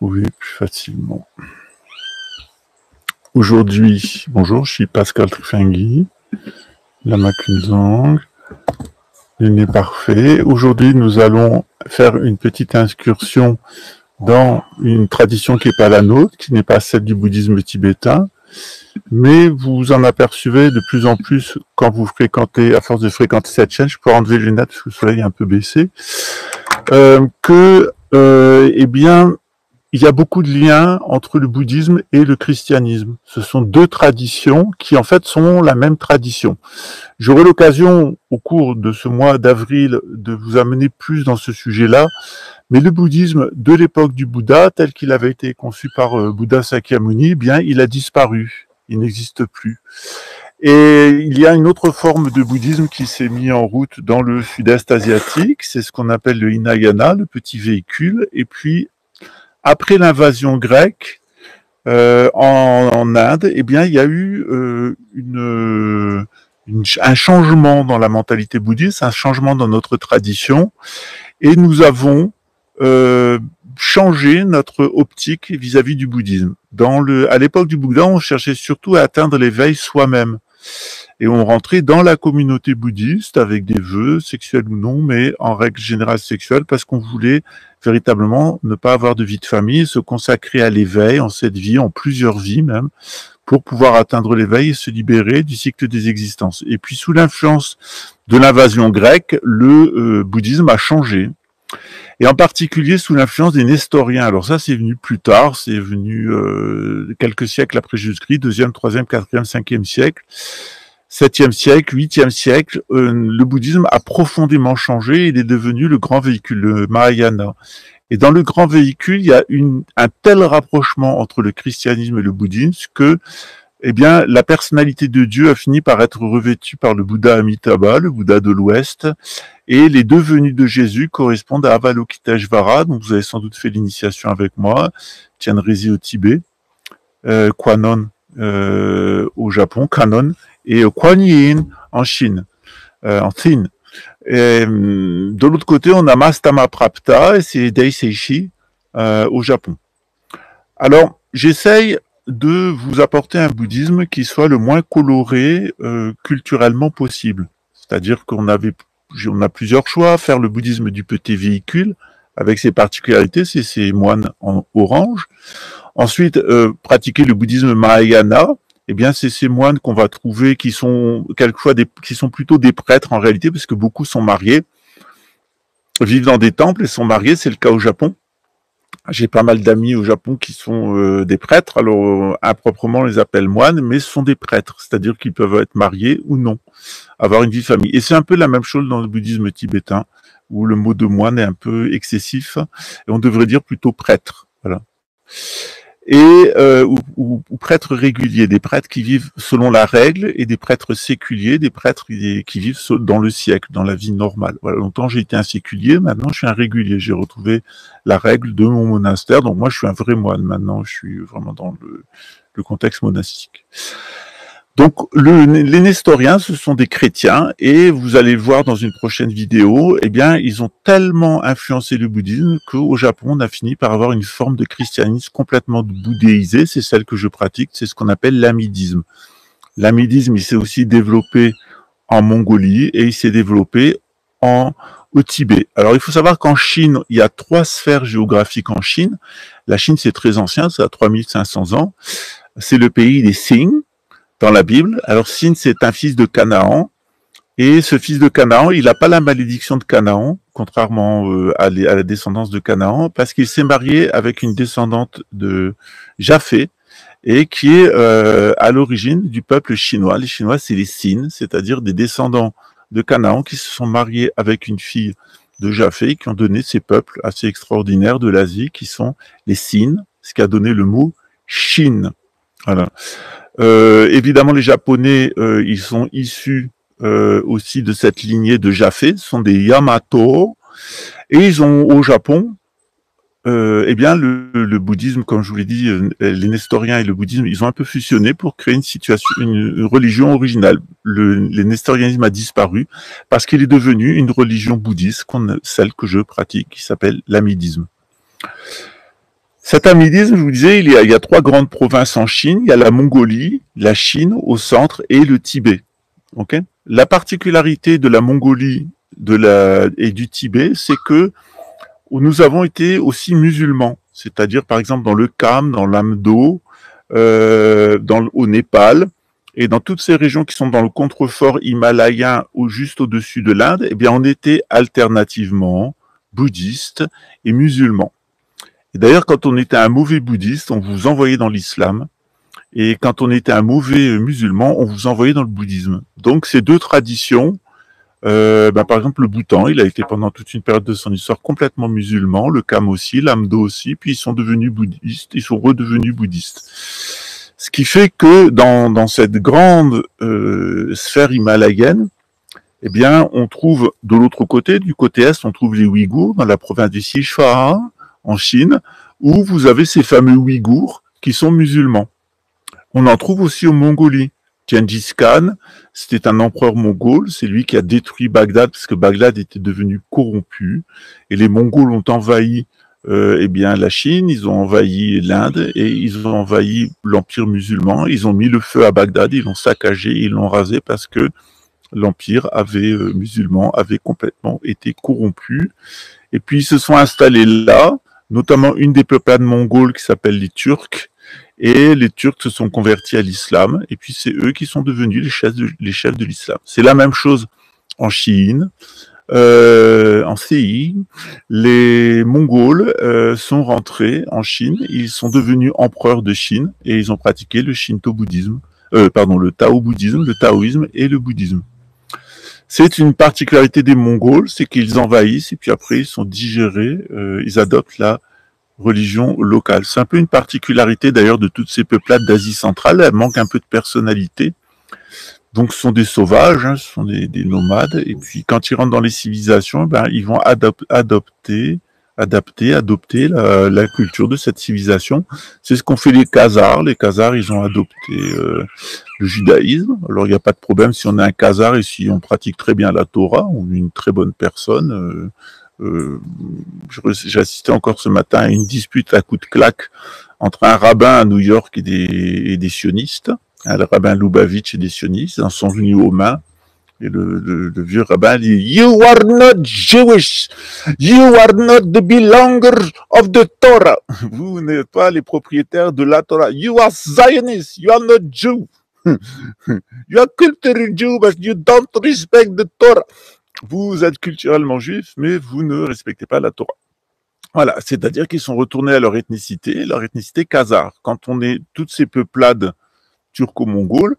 trouver plus facilement. Aujourd'hui, bonjour, je suis Pascal Trifangui, Lama Kunzang, l'inné parfait. Aujourd'hui, nous allons faire une petite incursion dans une tradition qui n'est pas la nôtre, qui n'est pas celle du bouddhisme tibétain, mais vous en apercevez de plus en plus quand vous fréquentez, à force de fréquenter cette chaîne, je peux enlever les lunettes parce que le soleil est un peu baissé, eh bien, il y a beaucoup de liens entre le bouddhisme et le christianisme. Ce sont deux traditions qui, en fait, sont la même tradition. J'aurai l'occasion, au cours de ce mois d'avril, de vous amener plus dans ce sujet-là, mais le bouddhisme de l'époque du Bouddha, tel qu'il avait été conçu par Bouddha Sakyamuni, eh bien, il a disparu. Il n'existe plus. Et il y a une autre forme de bouddhisme qui s'est mis en route dans le sud-est asiatique, c'est ce qu'on appelle le Hinayana, le petit véhicule, et puis après l'invasion grecque en Inde, eh bien, il y a eu un changement dans la mentalité bouddhiste, un changement dans notre tradition, et nous avons changé notre optique vis-à-vis du bouddhisme. À l'époque du Bouddha, on cherchait surtout à atteindre l'éveil soi-même. Et on rentrait dans la communauté bouddhiste avec des vœux, sexuels ou non, mais en règle générale sexuelle, parce qu'on voulait véritablement ne pas avoir de vie de famille, se consacrer à l'éveil en cette vie, en plusieurs vies même, pour pouvoir atteindre l'éveil et se libérer du cycle des existences. Et puis sous l'influence de l'invasion grecque, le bouddhisme a changé. Et en particulier sous l'influence des Nestoriens. Alors ça, c'est venu plus tard, c'est venu quelques siècles après Jésus-Christ, 2e, 3e, 4e, 5e siècle. 7e siècle, 8e siècle, le bouddhisme a profondément changé, il est devenu le grand véhicule, le Mahayana. Et dans le grand véhicule, il y a un tel rapprochement entre le christianisme et le bouddhisme que, eh bien, la personnalité de Dieu a fini par être revêtue par le Bouddha Amitabha, le Bouddha de l'Ouest, et les deux venues de Jésus correspondent à Avalokiteshvara, donc vous avez sans doute fait l'initiation avec moi, Tianrezi au Tibet, Kwanon au Japon, Kanon, et Kuan Yin en Chine, en Chine. Et, de l'autre côté, on a Mastama Prapta, et c'est Dai Seishi au Japon. Alors, j'essaye de vous apporter un bouddhisme qui soit le moins coloré culturellement possible. C'est-à-dire qu'on a plusieurs choix, faire le bouddhisme du petit véhicule, avec ses particularités, c'est ces moines en orange. Ensuite, pratiquer le bouddhisme Mahayana, eh bien, c'est ces moines qu'on va trouver qui sont quelquefois qui sont plutôt des prêtres en réalité, parce que beaucoup sont mariés, vivent dans des temples et sont mariés, c'est le cas au Japon. J'ai pas mal d'amis au Japon qui sont des prêtres, alors improprement on les appelle moines, mais ce sont des prêtres, c'est-à-dire qu'ils peuvent être mariés ou non, avoir une vie de famille. Et c'est un peu la même chose dans le bouddhisme tibétain, où le mot de moine est un peu excessif, et on devrait dire plutôt prêtre, voilà. Et ou prêtres réguliers, des prêtres qui vivent selon la règle, et des prêtres séculiers, des prêtres qui vivent dans le siècle, dans la vie normale. Voilà, longtemps j'ai été un séculier, maintenant je suis un régulier, j'ai retrouvé la règle de mon monastère, donc moi je suis un vrai moine maintenant, je suis vraiment dans le contexte monastique. Donc les Nestoriens, ce sont des chrétiens, et vous allez le voir dans une prochaine vidéo, eh bien ils ont tellement influencé le bouddhisme qu'au Japon on a fini par avoir une forme de christianisme complètement bouddhéisée, c'est celle que je pratique, c'est ce qu'on appelle l'amidisme. L'amidisme, il s'est aussi développé en Mongolie et il s'est développé au Tibet. Alors il faut savoir qu'en Chine, il y a 3 sphères géographiques en Chine. La Chine c'est très ancien, ça a 3500 ans. C'est le pays des Sing dans la Bible. Alors Sin, c'est un fils de Canaan, et ce fils de Canaan, il n'a pas la malédiction de Canaan, contrairement à la descendance de Canaan, parce qu'il s'est marié avec une descendante de Japhé, et qui est à l'origine du peuple chinois. Les Chinois, c'est les Sin, c'est-à-dire des descendants de Canaan qui se sont mariés avec une fille de Japhé, qui ont donné ces peuples assez extraordinaires de l'Asie, qui sont les Sin, ce qui a donné le mot Chine. Voilà. Évidemment, les Japonais, ils sont issus aussi de cette lignée de Japhé, ce sont des Yamato, et ils ont au Japon, eh bien, le bouddhisme, comme je vous l'ai dit, les Nestoriens et le bouddhisme, ils ont un peu fusionné pour créer une religion originale. Le nestorianisme a disparu parce qu'il est devenu une religion bouddhiste, celle que je pratique, qui s'appelle l'amidisme. Cet tamidisme, je vous disais, il y a trois grandes provinces en Chine. Il y a la Mongolie, la Chine au centre et le Tibet. Okay, la particularité de la Mongolie et du Tibet, c'est que nous avons été aussi musulmans. C'est-à-dire, par exemple, dans le Kham, dans l'Amdo, au Népal, et dans toutes ces régions qui sont dans le contrefort himalayen ou juste au-dessus de l'Inde, eh bien, on était alternativement bouddhistes et musulmans. Et d'ailleurs, quand on était un mauvais bouddhiste, on vous envoyait dans l'islam. Et quand on était un mauvais musulman, on vous envoyait dans le bouddhisme. Donc, ces deux traditions, par exemple, le Bhoutan, il a été pendant toute une période de son histoire complètement musulman, le Kham aussi, l'Amdo aussi, puis ils sont devenus bouddhistes, ils sont redevenus bouddhistes. Ce qui fait que dans cette grande sphère himalayenne, eh bien, on trouve de l'autre côté, du côté est, on trouve les Ouïghours dans la province du Sichuan, en Chine, où vous avez ces fameux Ouïghours qui sont musulmans. On en trouve aussi en Mongolie. Gengis Khan, c'était un empereur mongol, c'est lui qui a détruit Bagdad parce que Bagdad était devenu corrompu et les Mongols ont envahi la Chine, ils ont envahi l'Inde et ils ont envahi l'empire musulman, ils ont mis le feu à Bagdad, ils l'ont saccagé, ils l'ont rasé parce que l'empire musulman avait complètement été corrompu. Et puis ils se sont installés là, notamment une des peuplades mongoles qui s'appelle les Turcs. Et les Turcs se sont convertis à l'islam, et puis c'est eux qui sont devenus les chefs de l'islam. C'est la même chose en Chine, en CI. Les Mongols sont rentrés en Chine, ils sont devenus empereurs de Chine, et ils ont pratiqué le shinto-bouddhisme, le tao-bouddhisme, le taoïsme et le bouddhisme. C'est une particularité des Mongols, c'est qu'ils envahissent, et puis après ils sont digérés, ils adoptent la religion locale. C'est un peu une particularité d'ailleurs de toutes ces peuplades d'Asie centrale, elles manquent un peu de personnalité. Donc ce sont des sauvages, ce sont des nomades, et puis quand ils rentrent dans les civilisations, ils vont adopter la culture de cette civilisation. C'est ce qu'ont fait les Khazars. Les Khazars, ils ont adopté le judaïsme. Alors il n'y a pas de problème si on est un Khazar et si on pratique très bien la Torah, on est une très bonne personne. J'ai assisté encore ce matin à une dispute à coups de claque entre un rabbin à New York et des sionistes. Le rabbin Lubavitch et des sionistes en sont venus aux mains. Et le vieux rabbin dit « You are not Jewish. You are not the belongers of the Torah. » Vous n'êtes pas les propriétaires de la Torah. You are Zionist. You are not Jew. You are cultural Jew, but you don't respect the Torah. Vous êtes culturellement juif, mais vous ne respectez pas la Torah. Voilà, c'est-à-dire qu'ils sont retournés à leur ethnicité khazare. Quand on est toutes ces peuplades turco-mongoles,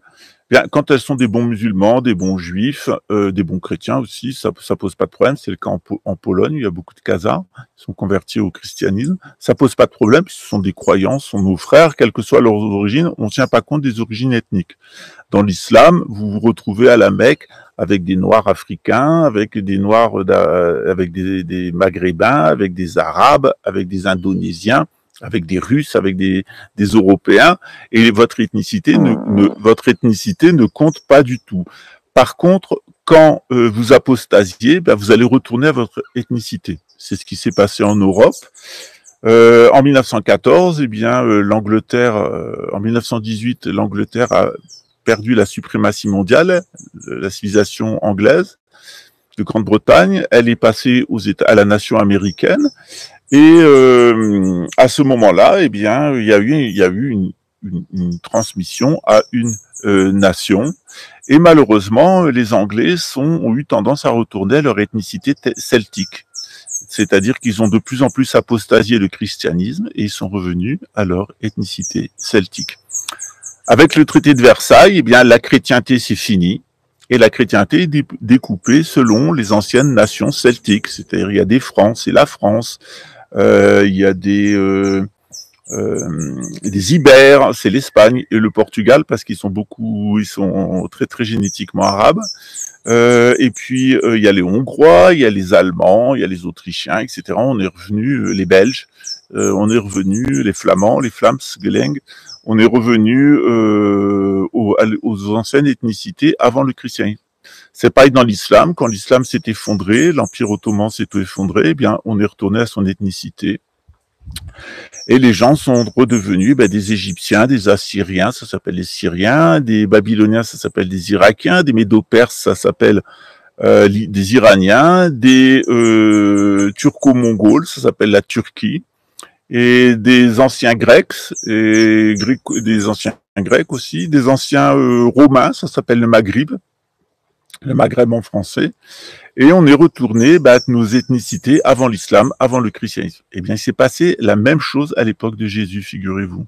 bien, quand elles sont des bons musulmans, des bons juifs, des bons chrétiens aussi, ça pose pas de problème. C'est le cas en Pologne, il y a beaucoup de Khazars qui sont convertis au christianisme. Ça pose pas de problème, ce sont des croyants, ce sont nos frères, quelles que soient leurs origines. On ne tient pas compte des origines ethniques. Dans l'islam, vous vous retrouvez à la Mecque avec des Noirs africains, avec des Noirs, avec des Maghrébins, avec des Arabes, avec des Indonésiens, avec des Russes, avec des Européens, et votre ethnicité ne compte pas du tout. Par contre, quand vous apostasiez, vous allez retourner à votre ethnicité. C'est ce qui s'est passé en Europe. En 1914, l'Angleterre, en 1918, l'Angleterre a perdu la suprématie mondiale, la civilisation anglaise de Grande-Bretagne. Elle est passée à la nation américaine. Et à ce moment-là, il y a eu une transmission à une nation. Et malheureusement, les Anglais ont eu tendance à retourner à leur ethnicité celtique. C'est-à-dire qu'ils ont de plus en plus apostasié le christianisme et ils sont revenus à leur ethnicité celtique. Avec le traité de Versailles, la chrétienté c'est fini. Et la chrétienté est découpée selon les anciennes nations celtiques. C'est-à-dire il y a des Francs, c'est la France. Il y a des Ibères, c'est l'Espagne et le Portugal parce ils sont très très génétiquement arabes. Et puis il y a les Hongrois, il y a les Allemands, il y a les Autrichiens, etc. On est revenu les Belges, on est revenu les Flamands, les Flamsgelenk. On est revenu aux anciennes ethnicités avant le christianisme. C'est pareil dans l'islam. Quand l'islam s'est effondré, l'Empire ottoman s'est effondré, on est retourné à son ethnicité. Et les gens sont redevenus des Égyptiens, des Assyriens, ça s'appelle les Syriens, des Babyloniens, ça s'appelle des Irakiens, des Médo-Perses, ça s'appelle des Iraniens, des Turco-Mongols, ça s'appelle la Turquie, et des anciens Grecs, et des anciens Grecs aussi, des anciens Romains, ça s'appelle le Maghreb en français, et on est retourné à nos ethnicités avant l'islam, avant le christianisme. Eh bien, il s'est passé la même chose à l'époque de Jésus, figurez-vous.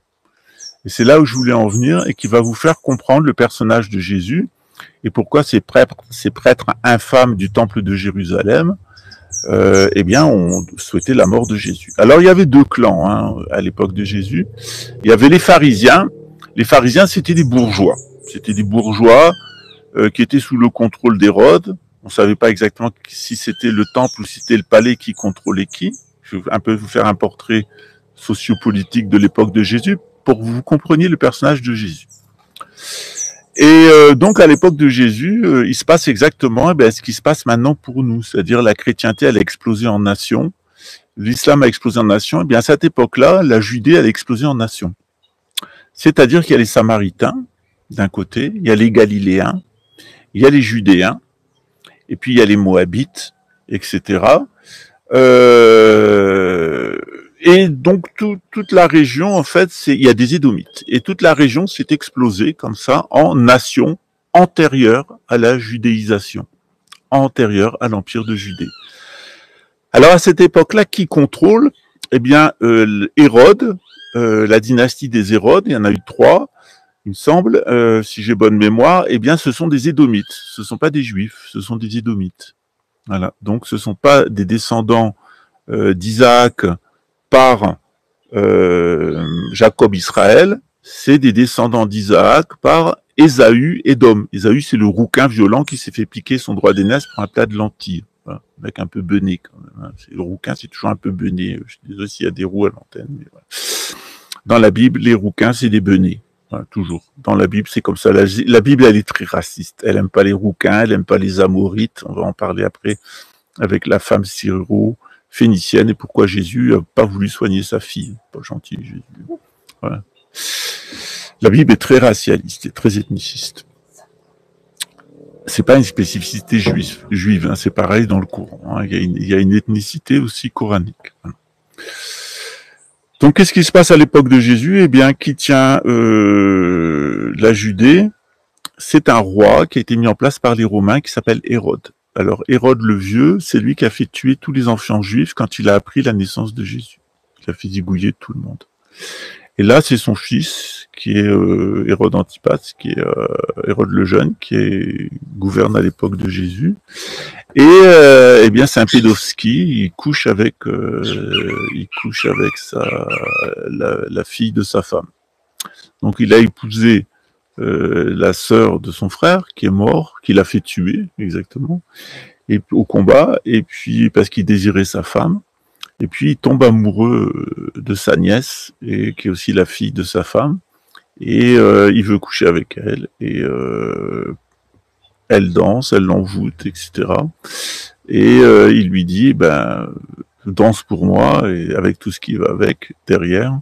Et c'est là où je voulais en venir, et qui va vous faire comprendre le personnage de Jésus, et pourquoi ces prêtres infâmes du temple de Jérusalem, ont souhaité la mort de Jésus. Alors, il y avait deux clans à l'époque de Jésus. Il y avait les pharisiens. Les pharisiens, c'était des bourgeois. C'était des bourgeois qui étaient sous le contrôle d'Hérode. On ne savait pas exactement si c'était le temple ou si c'était le palais qui contrôlait qui. Je vais un peu vous faire un portrait sociopolitique de l'époque de Jésus pour que vous compreniez le personnage de Jésus. Et donc à l'époque de Jésus, il se passe exactement ce qui se passe maintenant pour nous, c'est-à-dire la chrétienté elle a explosé en nation, l'islam a explosé en nation. Et bien à cette époque-là, la Judée elle a explosé en nation. C'est-à-dire qu'il y a les Samaritains d'un côté, il y a les Galiléens, il y a les Judéens, et puis il y a les Moabites, etc. Et donc toute la région, en fait, il y a des Édomites. Et toute la région s'est explosée comme ça en nation antérieure à la judéisation, antérieure à l'Empire de Judée. Alors à cette époque-là, qui contrôle? Eh bien, Hérode, la dynastie des Hérodes, il y en a eu 3, il me semble, si j'ai bonne mémoire, eh bien ce sont des Édomites. Ce ne sont pas des Juifs, ce sont des Édomites. Voilà. Donc ce ne sont pas des descendants d'Isaac par Jacob Israël, c'est des descendants d'Isaac par Ésaü Édom. Ésaü, c'est le rouquin violent qui s'est fait piquer son droit d'aînesse pour un plat de lentilles. Voilà, mec un peu bené quand même. Le rouquin, c'est toujours un peu bené. Je suis désolé s'il y a des roux à l'antenne. Mais voilà. Dans la Bible, les rouquins, c'est des benets. Voilà, toujours. Dans la Bible, c'est comme ça. La Bible, elle est très raciste. Elle aime pas les rouquins, elle aime pas les Amorites. On va en parler après avec la femme syro-phénicienne et pourquoi Jésus n'a pas voulu soigner sa fille. Pas gentil, Jésus. Voilà. La Bible est très racialiste et très ethniciste. C'est pas une spécificité juive, c'est pareil dans le Coran. Il y a une ethnicité aussi coranique. Voilà. Donc, qu'est-ce qui se passe à l'époque de Jésus? Eh bien, qui tient la Judée? C'est un roi qui a été mis en place par les Romains qui s'appelle Hérode. Alors, Hérode le Vieux, c'est lui qui a fait tuer tous les enfants juifs quand il a appris la naissance de Jésus. Il a fait zigouiller tout le monde. Et là, c'est son fils, qui est Hérode Antipas, qui est Hérode le Jeune, qui gouverne à l'époque de Jésus. Et eh bien, c'est un pédovski. Il couche avec la fille de sa femme. Donc, il a épousé la sœur de son frère, qui est mort, qu'il a fait tuer, exactement, et au combat. Et puis, parce qu'il désirait sa femme. Et puis, il tombe amoureux de sa nièce, et qui est aussi la fille de sa femme. Et il veut coucher avec elle. Et elle danse, elle l'envoûte, etc. Et il lui dit, danse pour moi, et avec tout ce qui va avec, derrière.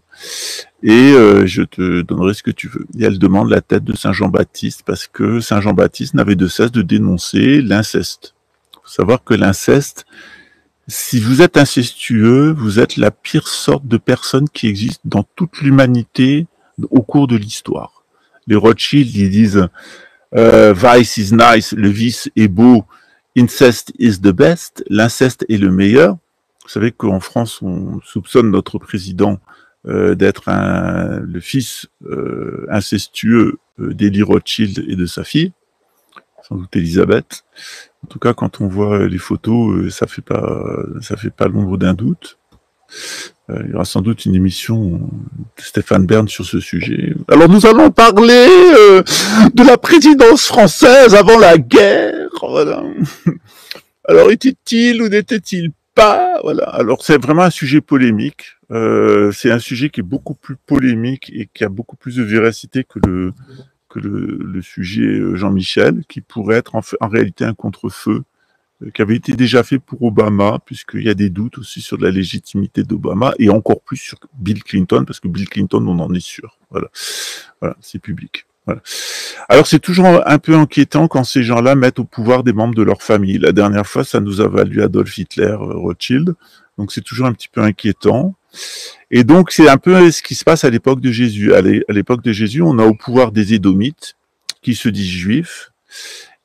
Et je te donnerai ce que tu veux. Et elle demande la tête de Saint Jean-Baptiste, parce que Saint Jean-Baptiste n'avait de cesse de dénoncer l'inceste. Il faut savoir que l'inceste, si vous êtes incestueux, vous êtes la pire sorte de personne qui existe dans toute l'humanité au cours de l'histoire. Les Rothschild, ils disent Vice is nice, le vice est beau, incest is the best, l'inceste est le meilleur. Vous savez qu'en France, on soupçonne notre président d'être le fils incestueux d'Élie Rothschild et de sa fille, sans doute Elisabeth. En tout cas, quand on voit les photos, ça fait pas l'ombre d'un doute. Il y aura sans doute une émission de Stéphane Bern sur ce sujet. Alors nous allons parler de la présidence française avant la guerre. Voilà. Alors était-il ou n'était-il pas? Voilà. Alors c'est vraiment un sujet polémique. C'est un sujet qui est beaucoup plus polémique et qui a beaucoup plus de véracité que le sujet Jean-Michel, qui pourrait être en réalité un contre-feu qui avait été déjà fait pour Obama, puisqu'il y a des doutes aussi sur la légitimité d'Obama, et encore plus sur Bill Clinton, parce que Bill Clinton, on en est sûr. Voilà, voilà, c'est public. Voilà. Alors c'est toujours un peu inquiétant quand ces gens-là mettent au pouvoir des membres de leur famille. La dernière fois, ça nous a valu Adolf Hitler, Rothschild, donc c'est toujours un petit peu inquiétant. Et donc c'est un peu ce qui se passe à l'époque de Jésus. À l'époque de Jésus, on a au pouvoir des Édomites, qui se disent juifs,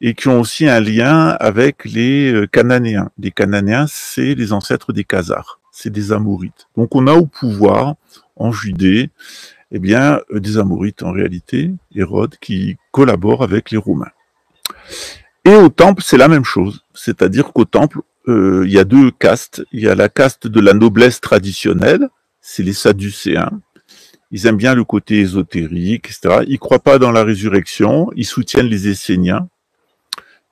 et qui ont aussi un lien avec les Cananéens. Les Cananéens, c'est les ancêtres des Khazars, c'est des Amorites. Donc on a au pouvoir, en Judée, eh bien, des Amorites en réalité, Hérode, qui collabore avec les Romains. Et au temple, c'est la même chose. C'est-à-dire qu'au temple, il y a deux castes. Il y a la caste de la noblesse traditionnelle, c'est les Sadducéens. Ils aiment bien le côté ésotérique, etc. Ils croient pas dans la résurrection. Ils soutiennent les Esséniens,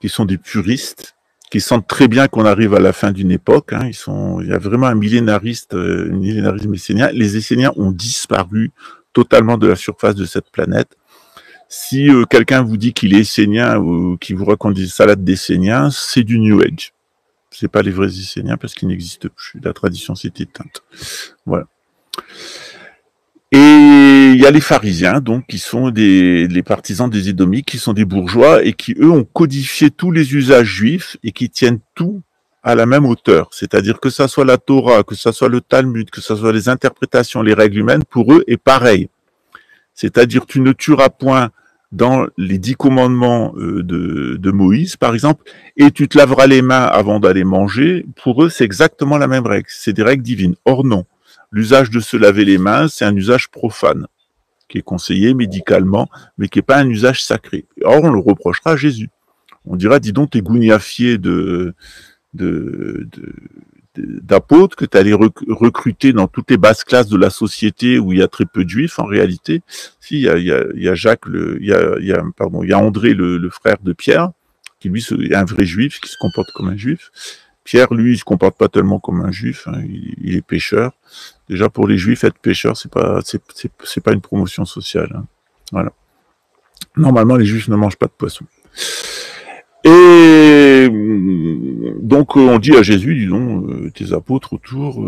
qui sont des puristes, qui sentent très bien qu'on arrive à la fin d'une époque. Hein. Il y a vraiment un millénarisme essénien. Les Esséniens ont disparu totalement de la surface de cette planète. Si quelqu'un vous dit qu'il est essénien ou qu'il vous raconte des salades d'esséniens, c'est du New Age. C'est pas les vrais Esséniens parce qu'ils n'existent plus. La tradition s'est éteinte. Voilà. Et il y a les pharisiens, donc, qui sont les partisans des Édomites, qui sont des bourgeois et qui, eux, ont codifié tous les usages juifs et qui tiennent tout à la même hauteur. C'est-à-dire que ça soit la Torah, que ça soit le Talmud, que ça soit les interprétations, les règles humaines, pour eux, est pareil. C'est-à-dire, tu ne tueras point dans les 10 commandements de Moïse, par exemple, et tu te laveras les mains avant d'aller manger. Pour eux, c'est exactement la même règle. C'est des règles divines. Or, non. L'usage de se laver les mains, c'est un usage profane, qui est conseillé médicalement, mais qui n'est pas un usage sacré. Or, on le reprochera à Jésus. On dira, dis donc, t'es gougnafier d'apôtres que tu allais recruter dans toutes les basses classes de la société où il y a très peu de juifs, en réalité. Si, il y a Jacques, il y a André, le frère de Pierre, qui lui est un vrai juif, qui se comporte comme un juif. Pierre, lui, il se comporte pas tellement comme un juif, hein, il est pêcheur. Déjà, pour les juifs, être pêcheur, c'est pas une promotion sociale. Hein. Voilà. Normalement, les juifs ne mangent pas de poisson. Et donc, on dit à Jésus, dis donc, tes apôtres autour,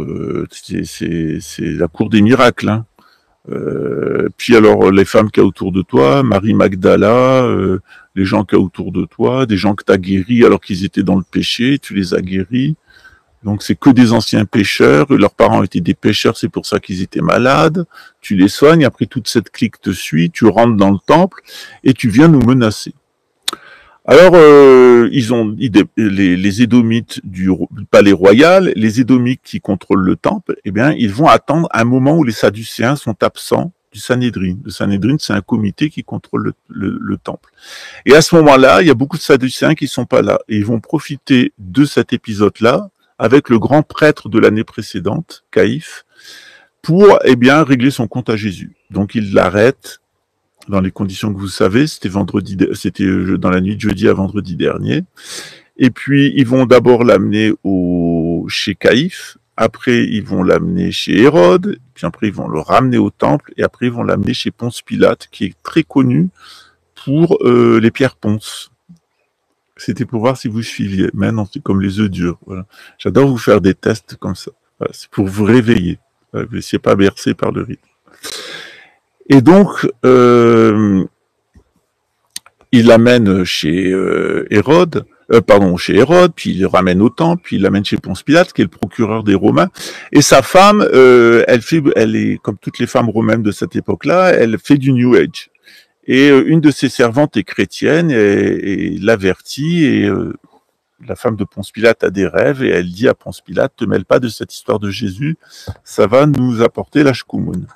c'est la cour des miracles. Hein. Puis alors, les femmes qu'il y a autour de toi, Marie Magdala, les gens qu'il y a autour de toi, des gens que tu as guéris alors qu'ils étaient dans le péché, tu les as guéris. Donc c'est que des anciens pécheurs, leurs parents étaient des pécheurs, c'est pour ça qu'ils étaient malades, tu les soignes, après toute cette clique te suit, tu rentres dans le temple et tu viens nous menacer. Alors, les Édomites du palais royal, les Édomites qui contrôlent le temple, eh bien, ils vont attendre un moment où les Sadducéens sont absents du Sanhédrin. Le Sanhédrin, c'est un comité qui contrôle le temple. Et à ce moment-là, il y a beaucoup de Sadducéens qui sont pas là. Et ils vont profiter de cet épisode-là avec le grand prêtre de l'année précédente, Caïphe, pour, eh bien, régler son compte à Jésus. Donc, ils l'arrêtent dans les conditions que vous savez, c'était dans la nuit de jeudi à vendredi dernier. Et puis, ils vont d'abord l'amener chez Caïphe, après, ils vont l'amener chez Hérode, puis après, ils vont le ramener au temple, et après, ils vont l'amener chez Ponce Pilate, qui est très connu pour les pierres ponces. C'était pour voir si vous suiviez. Maintenant, c'est comme les œufs durs. Voilà. J'adore vous faire des tests comme ça. Voilà, c'est pour vous réveiller. Voilà, vous ne laissez pas bercer par le rythme. Et donc, il l'amène chez chez Hérode, puis il le ramène au temple, puis il l'amène chez Ponce Pilate, qui est le procureur des Romains. Et sa femme, elle est comme toutes les femmes romaines de cette époque-là, elle fait du New Age. Et une de ses servantes est chrétienne et l'avertit, et la femme de Ponce Pilate a des rêves, et elle dit à Ponce Pilate, te mêle pas de cette histoire de Jésus, ça va nous apporter la shkoumoun.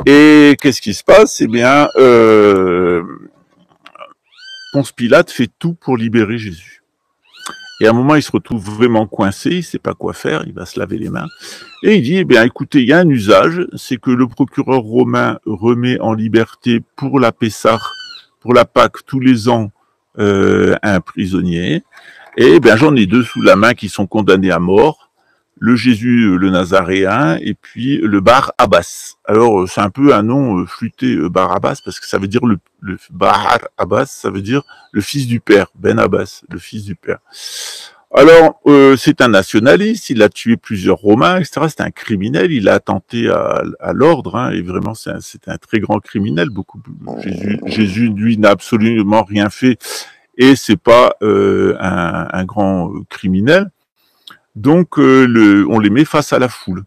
Et qu'est-ce qui se passe? Eh bien, Ponce Pilate fait tout pour libérer Jésus. Et à un moment, il se retrouve vraiment coincé, il sait pas quoi faire, il va se laver les mains. Et il dit, eh bien, écoutez, il y a un usage, c'est que le procureur romain remet en liberté pour la Pessah, pour la Pâque, tous les ans, un prisonnier. Et eh bien, j'en ai 2 sous la main qui sont condamnés à mort. Le Jésus, le Nazaréen, et puis le Bar Abbas. Alors, c'est un peu un nom flûté, Bar Abbas, parce que ça veut dire le Bar Abbas, ça veut dire le fils du père, Ben Abbas, le fils du père. Alors, c'est un nationaliste, il a tué plusieurs Romains, etc. C'est un criminel, il a attenté à l'ordre, hein, et vraiment, c'est un très grand criminel. Jésus, lui, n'a absolument rien fait, et c'est pas un grand criminel. Donc, on les met face à la foule.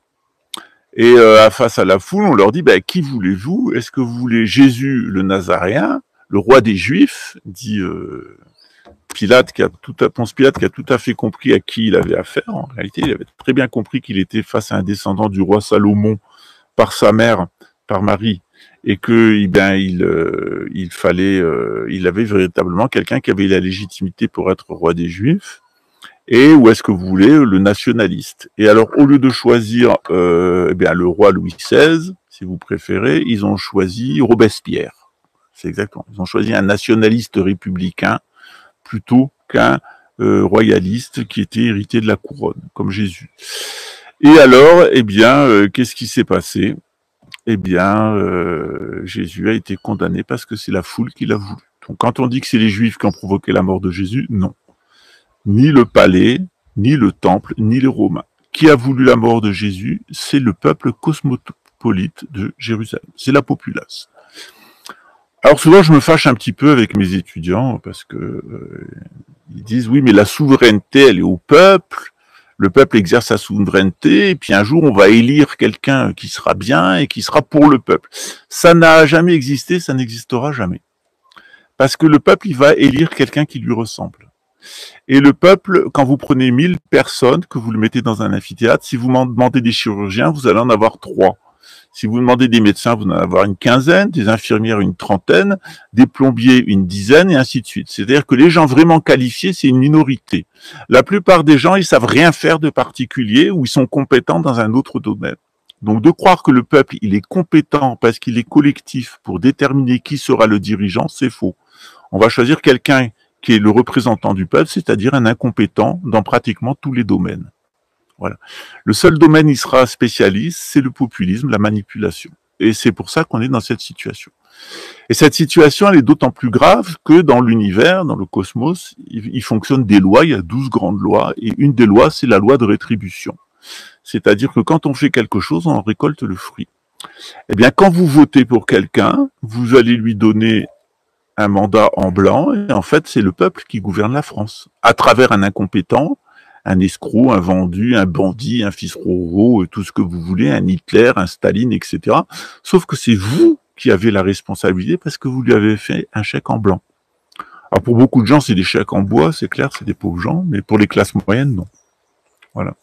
Et face à la foule, on leur dit, ben, qui voulez-vous? Est-ce que vous voulez Jésus le Nazaréen, le roi des Juifs, dit Ponce Pilate, qui a tout à fait compris à qui il avait affaire. En réalité, il avait très bien compris qu'il était face à un descendant du roi Salomon par sa mère, par Marie, et que il avait véritablement quelqu'un qui avait la légitimité pour être roi des Juifs. Et où est-ce que vous voulez le nationaliste? Et alors, au lieu de choisir le roi Louis XVI, si vous préférez, ils ont choisi Robespierre. C'est exactement. Ils ont choisi un nationaliste républicain plutôt qu'un royaliste qui était hérité de la couronne, comme Jésus. Et alors, qu'est-ce qui s'est passé? Jésus a été condamné parce que c'est la foule qui l'a voulu. Donc, quand on dit que c'est les Juifs qui ont provoqué la mort de Jésus, non. Ni le palais, ni le temple, ni les Romains. Qui a voulu la mort de Jésus? C'est le peuple cosmopolite de Jérusalem. C'est la populace. Alors souvent, je me fâche un petit peu avec mes étudiants parce que ils disent oui, mais la souveraineté, elle est au peuple. Le peuple exerce sa souveraineté, et puis un jour, on va élire quelqu'un qui sera bien et qui sera pour le peuple. Ça n'a jamais existé, ça n'existera jamais. Parce que le peuple, il va élire quelqu'un qui lui ressemble. Et le peuple, quand vous prenez 1000 personnes, que vous le mettez dans un amphithéâtre, si vous demandez des chirurgiens, vous allez en avoir 3. Si vous demandez des médecins, vous en allez avoir une quinzaine, des infirmières une trentaine, des plombiers une dizaine, et ainsi de suite. C'est-à-dire que les gens vraiment qualifiés, c'est une minorité. La plupart des gens, ils savent rien faire de particulier ou ils sont compétents dans un autre domaine. Donc de croire que le peuple, il est compétent parce qu'il est collectif pour déterminer qui sera le dirigeant, c'est faux. On va choisir quelqu'un qui est le représentant du peuple, c'est-à-dire un incompétent dans pratiquement tous les domaines. Voilà. Le seul domaine où il sera spécialiste, c'est le populisme, la manipulation. Et c'est pour ça qu'on est dans cette situation. Et cette situation, elle est d'autant plus grave que dans l'univers, dans le cosmos, il fonctionne des lois, il y a 12 grandes lois, et une des lois, c'est la loi de rétribution. C'est-à-dire que quand on fait quelque chose, on en récolte le fruit. Eh bien, quand vous votez pour quelqu'un, vous allez lui donner un mandat en blanc, et en fait, c'est le peuple qui gouverne la France, à travers un incompétent, un escroc, un vendu, un bandit, un fils Roro, tout ce que vous voulez, un Hitler, un Staline, etc. Sauf que c'est vous qui avez la responsabilité parce que vous lui avez fait un chèque en blanc. Alors pour beaucoup de gens, c'est des chèques en bois, c'est clair, c'est des pauvres gens, mais pour les classes moyennes, non. Voilà.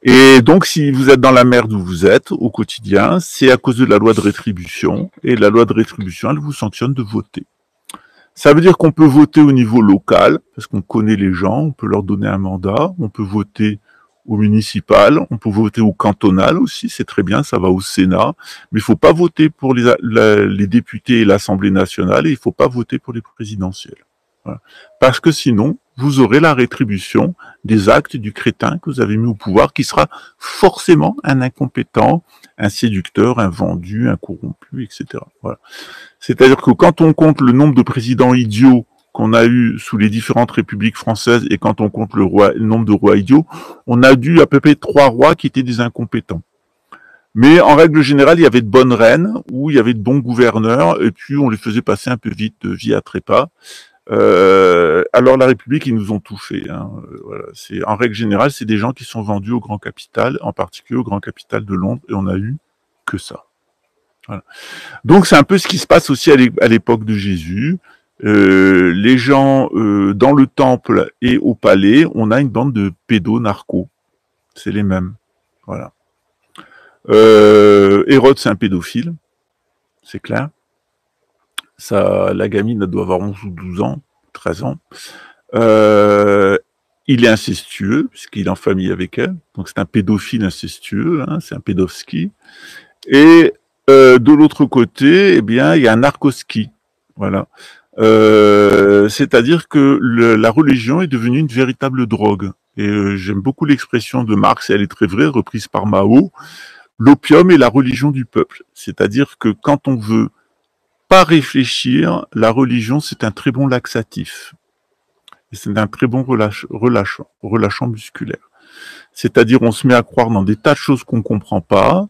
Et donc, si vous êtes dans la merde où vous êtes au quotidien, c'est à cause de la loi de rétribution. Et la loi de rétribution, elle vous sanctionne de voter. Ça veut dire qu'on peut voter au niveau local, parce qu'on connaît les gens, on peut leur donner un mandat, on peut voter au municipal, on peut voter au cantonal aussi, c'est très bien, ça va au Sénat, mais il faut pas voter pour les députés et l'Assemblée nationale, et il faut pas voter pour les présidentielles. Voilà. Parce que sinon, vous aurez la rétribution des actes du crétin que vous avez mis au pouvoir, qui sera forcément un incompétent, un séducteur, un vendu, un corrompu, etc. Voilà. C'est-à-dire que quand on compte le nombre de présidents idiots qu'on a eu sous les différentes républiques françaises et quand on compte le nombre de rois idiots, on a dû à peu près 3 rois qui étaient des incompétents. Mais en règle générale, il y avait de bonnes reines ou il y avait de bons gouverneurs et puis on les faisait passer un peu vite de vie à trépas. Alors la République, ils nous ont tout fait. Hein. Voilà. En règle générale, c'est des gens qui sont vendus au grand capital, en particulier au grand capital de Londres, et on a eu que ça. Voilà. Donc c'est un peu ce qui se passe aussi à l'époque de Jésus. Les gens dans le temple et au palais, on a une bande de pédos-narcos. C'est les mêmes. Voilà. Hérode, c'est un pédophile, c'est clair. Ça, la gamine, elle doit avoir 11 ou 12 ans, 13 ans. Il est incestueux, puisqu'il est en famille avec elle. Donc c'est un pédophile incestueux, hein, c'est un pédovski. Et de l'autre côté, eh bien, il y a un narcoski. Voilà. C'est-à-dire que la religion est devenue une véritable drogue. Et j'aime beaucoup l'expression de Marx, et elle est très vraie, reprise par Mao. L'opium est la religion du peuple. C'est-à-dire que quand on veut pas réfléchir, la religion, c'est un très bon laxatif. C'est un très bon relâchant musculaire. C'est-à-dire, on se met à croire dans des tas de choses qu'on comprend pas,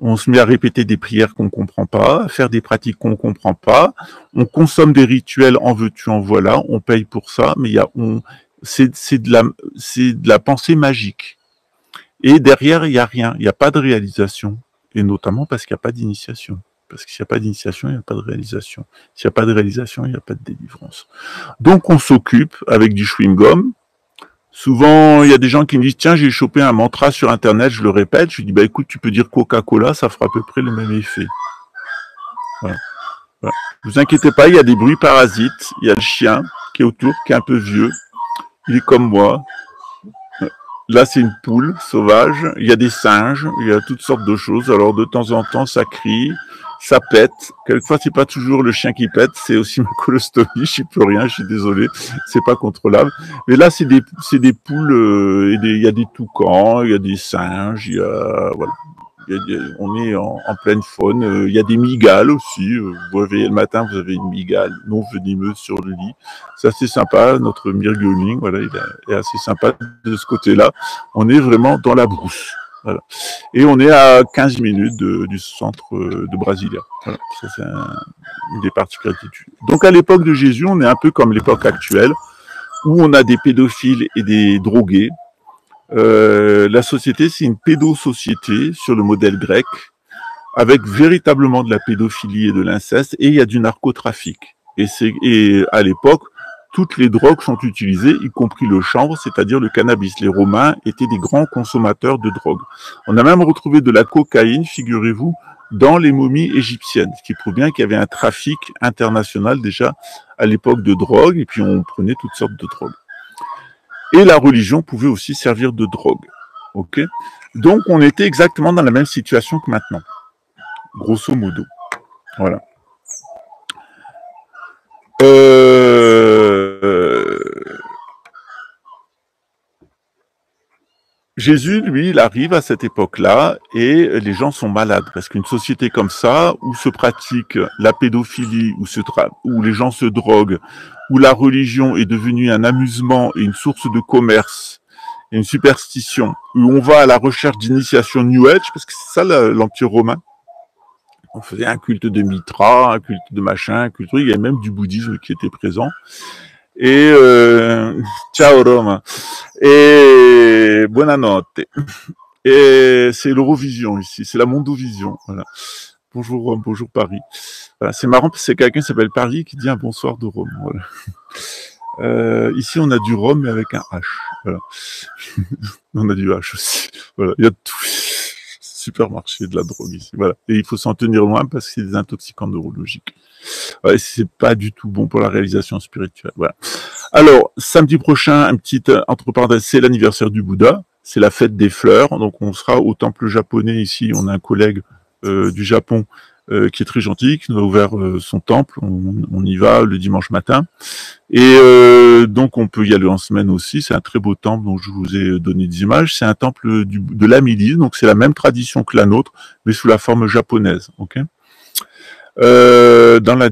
on se met à répéter des prières qu'on comprend pas, à faire des pratiques qu'on comprend pas, on consomme des rituels en veux-tu, en voilà, on paye pour ça, mais c'est de la pensée magique. Et derrière, il y a rien, il n'y a pas de réalisation, et notamment parce qu'il n'y a pas d'initiation. Parce que s'il n'y a pas d'initiation, il n'y a pas de réalisation. S'il n'y a pas de réalisation, il n'y a pas de délivrance. Donc on s'occupe avec du chewing-gum. Souvent, il y a des gens qui me disent, tiens, j'ai chopé un mantra sur Internet, je le répète. Je dis, bah écoute, tu peux dire Coca-Cola, ça fera à peu près le même effet. Voilà. Voilà. Ne vous inquiétez pas, il y a des bruits parasites. Il y a le chien qui est autour, qui est un peu vieux. Il est comme moi. Là, c'est une poule sauvage. Il y a des singes. Il y a toutes sortes de choses. Alors, de temps en temps, ça crie, ça pète. Quelquefois, c'est pas toujours le chien qui pète. C'est aussi ma colostomie. Je peux rien. Je suis désolé. C'est pas contrôlable. Mais là, c'est des poules. Il y a des toucans. Il y a des singes. Il y a voilà. On est en pleine faune. Il y a des migales aussi. Vous vous réveillez le matin, vous avez une migale non venimeuse sur le lit. C'est assez sympa. Notre mirguling, voilà, il est assez sympa de ce côté-là. On est vraiment dans la brousse. Voilà. Et on est à 15 minutes du centre de Brasilia. Voilà. Ça, c'est une des particularités. Donc, à l'époque de Jésus, on est un peu comme l'époque actuelle, où on a des pédophiles et des drogués. La société, c'est une pédosociété sur le modèle grec, avec véritablement de la pédophilie et de l'inceste, et il y a du narcotrafic. Et à l'époque, toutes les drogues sont utilisées, y compris le chanvre, c'est-à-dire le cannabis. Les Romains étaient des grands consommateurs de drogue. On a même retrouvé de la cocaïne, figurez-vous, dans les momies égyptiennes, ce qui prouve bien qu'il y avait un trafic international déjà à l'époque de drogue, et puis on prenait toutes sortes de drogues. Et la religion pouvait aussi servir de drogue. Ok ? Donc, on était exactement dans la même situation que maintenant. Grosso modo. Voilà. Jésus, lui, il arrive à cette époque-là et les gens sont malades. Parce qu'une société comme ça, où se pratique la pédophilie, où les gens se droguent, où la religion est devenue un amusement et une source de commerce, et une superstition, où on va à la recherche d'initiation New Age, parce que c'est ça l'Empire romain. On faisait un culte de Mitra, un culte de machin, un culte, il y avait même du bouddhisme qui était présent. Et ciao Rome. Et buonanotte. Et c'est l'Eurovision ici, c'est la Mondovision. Voilà. Bonjour Rome, bonjour Paris. Voilà, c'est marrant parce que c'est quelqu'un qui s'appelle Paris qui dit un bonsoir de Rome. Voilà. Ici, on a du rhum, mais avec un H. Voilà. On a du H aussi. Voilà. Il y a tout. Supermarché de la drogue ici. Voilà. Et il faut s'en tenir loin parce que c'est des intoxicants neurologiques. Ouais, c'est pas du tout bon pour la réalisation spirituelle. Voilà. Alors, samedi prochain, un petit entre parenthèses, c'est l'anniversaire du Bouddha. C'est la fête des fleurs. Donc, on sera au temple japonais ici. On a un collègue du Japon qui est très gentil, qui nous a ouvert son temple. On y va le dimanche matin. Et donc, on peut y aller en semaine aussi. C'est un très beau temple dont je vous ai donné des images. C'est un temple de l'Amidis. Donc, c'est la même tradition que la nôtre, mais sous la forme japonaise. Okay, dans la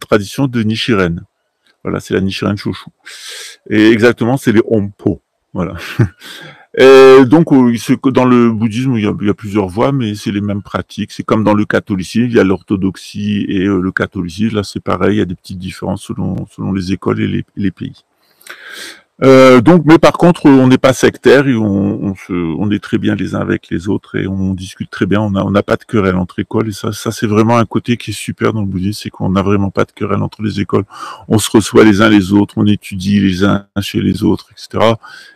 tradition de Nichiren. Voilà, c'est la Nichiren Shoshu. Et exactement, c'est les Hompo. Voilà. Et donc, dans le bouddhisme, il y a plusieurs voies, mais c'est les mêmes pratiques. C'est comme dans le catholicisme, il y a l'orthodoxie et le catholicisme. Là, c'est pareil, il y a des petites différences selon les écoles et les pays. Donc, mais par contre, on n'est pas sectaire et on est très bien les uns avec les autres et on discute très bien. On n'a pas de querelle entre écoles et ça c'est vraiment un côté qui est super dans le bouddhisme, c'est qu'on n'a vraiment pas de querelle entre les écoles. On se reçoit les uns les autres, on étudie les uns chez les autres, etc.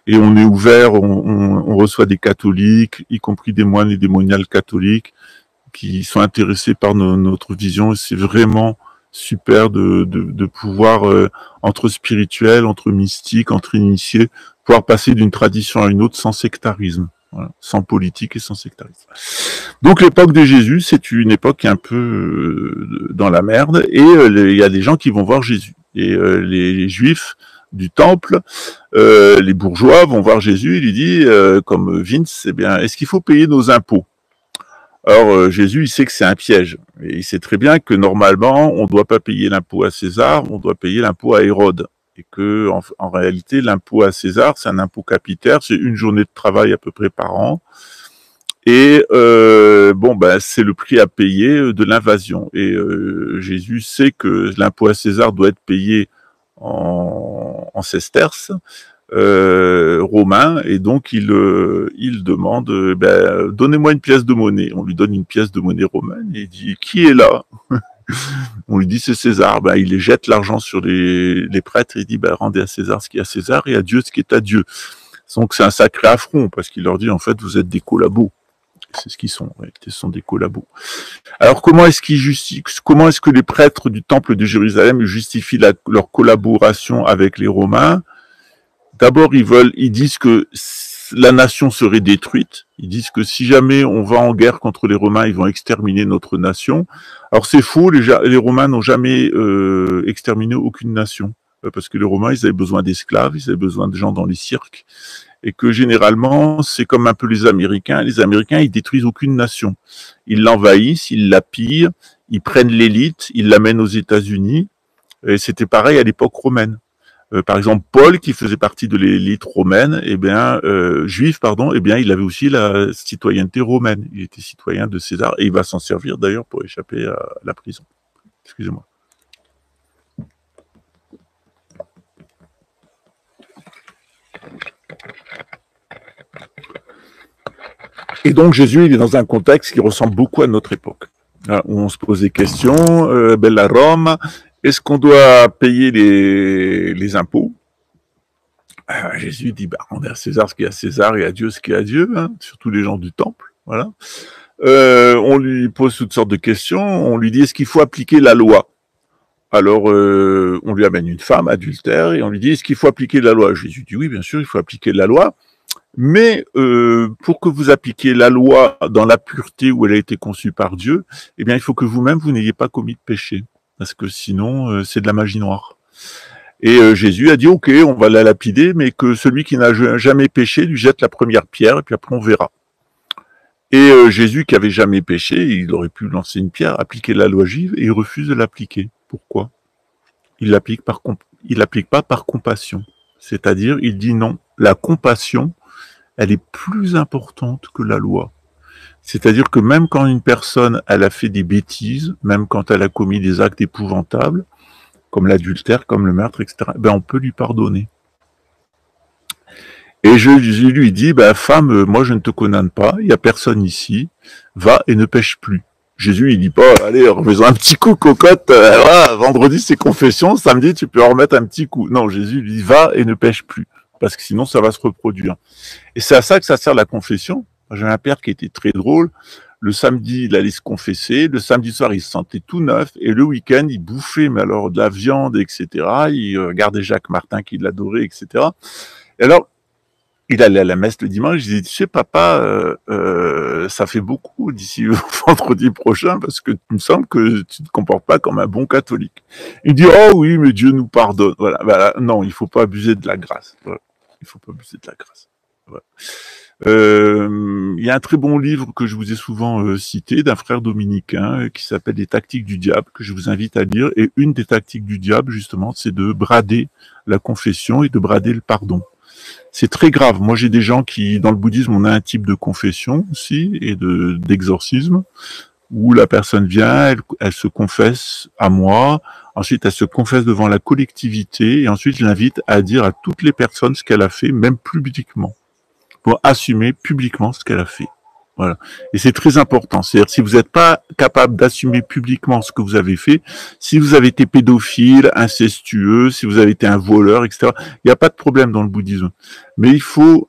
Et on est ouvert, on reçoit des catholiques, y compris des moines et des moniales catholiques qui sont intéressés par notre vision et c'est vraiment super de pouvoir entre spirituel, entre mystique, entre initiés, pouvoir passer d'une tradition à une autre sans sectarisme, voilà, sans politique et sans sectarisme. Donc l'époque de Jésus, c'est une époque un peu dans la merde et il y a des gens qui vont voir Jésus et les Juifs du temple, les bourgeois vont voir Jésus, il lui dit comme Vince, eh bien, est-ce qu'il faut payer nos impôts? Alors Jésus, il sait que c'est un piège. Et il sait très bien que normalement, on ne doit pas payer l'impôt à César, on doit payer l'impôt à Hérode. Et que, en réalité, l'impôt à César, c'est un impôt capitaire, c'est une journée de travail à peu près par an. Et c'est le prix à payer de l'invasion. Et Jésus sait que l'impôt à César doit être payé en sesterces romains, et donc il demande donnez-moi une pièce de monnaie. On lui donne une pièce de monnaie romaine et il dit qui est là? On lui dit c'est César. Il jette l'argent sur les prêtres et il dit rendez à César ce qui est à César et à Dieu ce qui est à Dieu. Donc c'est un sacré affront parce qu'il leur dit en fait vous êtes des collabos. C'est ce qu'ils sont, en réalité, ce sont des collabos. Alors comment est-ce que les prêtres du temple de Jérusalem justifient leur collaboration avec les Romains? D'abord, ils disent que la nation serait détruite. Ils disent que si jamais on va en guerre contre les Romains, ils vont exterminer notre nation. Alors c'est faux, les Romains n'ont jamais exterminé aucune nation. Parce que les Romains, ils avaient besoin d'esclaves, ils avaient besoin de gens dans les cirques. Et que généralement, c'est comme un peu les Américains. Les Américains, ils détruisent aucune nation. Ils l'envahissent, ils la pillent, ils prennent l'élite, ils l'amènent aux États-Unis. Et c'était pareil à l'époque romaine. Par exemple, Paul, qui faisait partie de l'élite romaine, juif, il avait aussi la citoyenneté romaine. Il était citoyen de César et il va s'en servir d'ailleurs pour échapper à la prison. Excusez-moi. Et donc Jésus, il est dans un contexte qui ressemble beaucoup à notre époque, où on se pose des questions. Bella Rome, est-ce qu'on doit payer les impôts? Jésus dit, rendez à César ce qui est à César et à Dieu ce qui est à Dieu, surtout les gens du temple. Voilà. On lui pose toutes sortes de questions. On lui dit, est-ce qu'il faut appliquer la loi? Alors, on lui amène une femme adultère et on lui dit, est-ce qu'il faut appliquer la loi? Jésus dit, oui, bien sûr, il faut appliquer la loi. Mais pour que vous appliquiez la loi dans la pureté où elle a été conçue par Dieu, il faut que vous-même, vous n'ayez pas commis de péché. Parce que sinon, c'est de la magie noire. Et Jésus a dit, ok, on va la lapider, mais que celui qui n'a jamais péché lui jette la première pierre, et puis après on verra. Et Jésus, qui avait jamais péché, il aurait pu lancer une pierre, appliquer la loi juive, et il refuse de l'appliquer. Pourquoi? Il l'applique pas par compassion. C'est-à-dire, il dit non, la compassion, elle est plus importante que la loi. C'est-à-dire que même quand une personne, elle a fait des bêtises, même quand elle a commis des actes épouvantables, comme l'adultère, comme le meurtre, etc., on peut lui pardonner. Et Jésus lui dit, femme, moi je ne te condamne pas, il n'y a personne ici, va et ne pêche plus. Jésus, il dit pas, allez, refaisons un petit coup, cocotte, vendredi c'est confession, samedi tu peux en remettre un petit coup. Non, Jésus lui dit, va et ne pêche plus, parce que sinon ça va se reproduire. Et c'est à ça que ça sert la confession. J'ai un père qui était très drôle. Le samedi, il allait se confesser. Le samedi soir, il se sentait tout neuf. Et le week-end, il bouffait, mais alors de la viande, etc. Il regardait Jacques Martin, qui l'adorait, etc. Et alors, il allait à la messe le dimanche. Je disais, tu sais, papa, ça fait beaucoup d'ici vendredi prochain, parce que tu me semble que tu ne te comportes pas comme un bon catholique. Il dit, oh oui, mais Dieu nous pardonne. Voilà. Non, il faut pas abuser de la grâce. Voilà. Il faut pas abuser de la grâce. Voilà. Il y a un très bon livre que je vous ai souvent cité d'un frère dominicain qui s'appelle Les tactiques du diable, que je vous invite à lire. Et une des tactiques du diable, justement, c'est de brader la confession et de brader le pardon. C'est très grave. Moi, j'ai des gens qui, dans le bouddhisme, on a un type de confession aussi et d'exorcisme où la personne vient, elle se confesse à moi, ensuite elle se confesse devant la collectivité et ensuite je l'invite à dire à toutes les personnes ce qu'elle a fait, même publiquement, pour assumer publiquement ce qu'elle a fait. Voilà. Et c'est très important. C'est-à-dire, si vous n'êtes pas capable d'assumer publiquement ce que vous avez fait, si vous avez été pédophile, incestueux, si vous avez été un voleur, etc., il n'y a pas de problème dans le bouddhisme. Mais il faut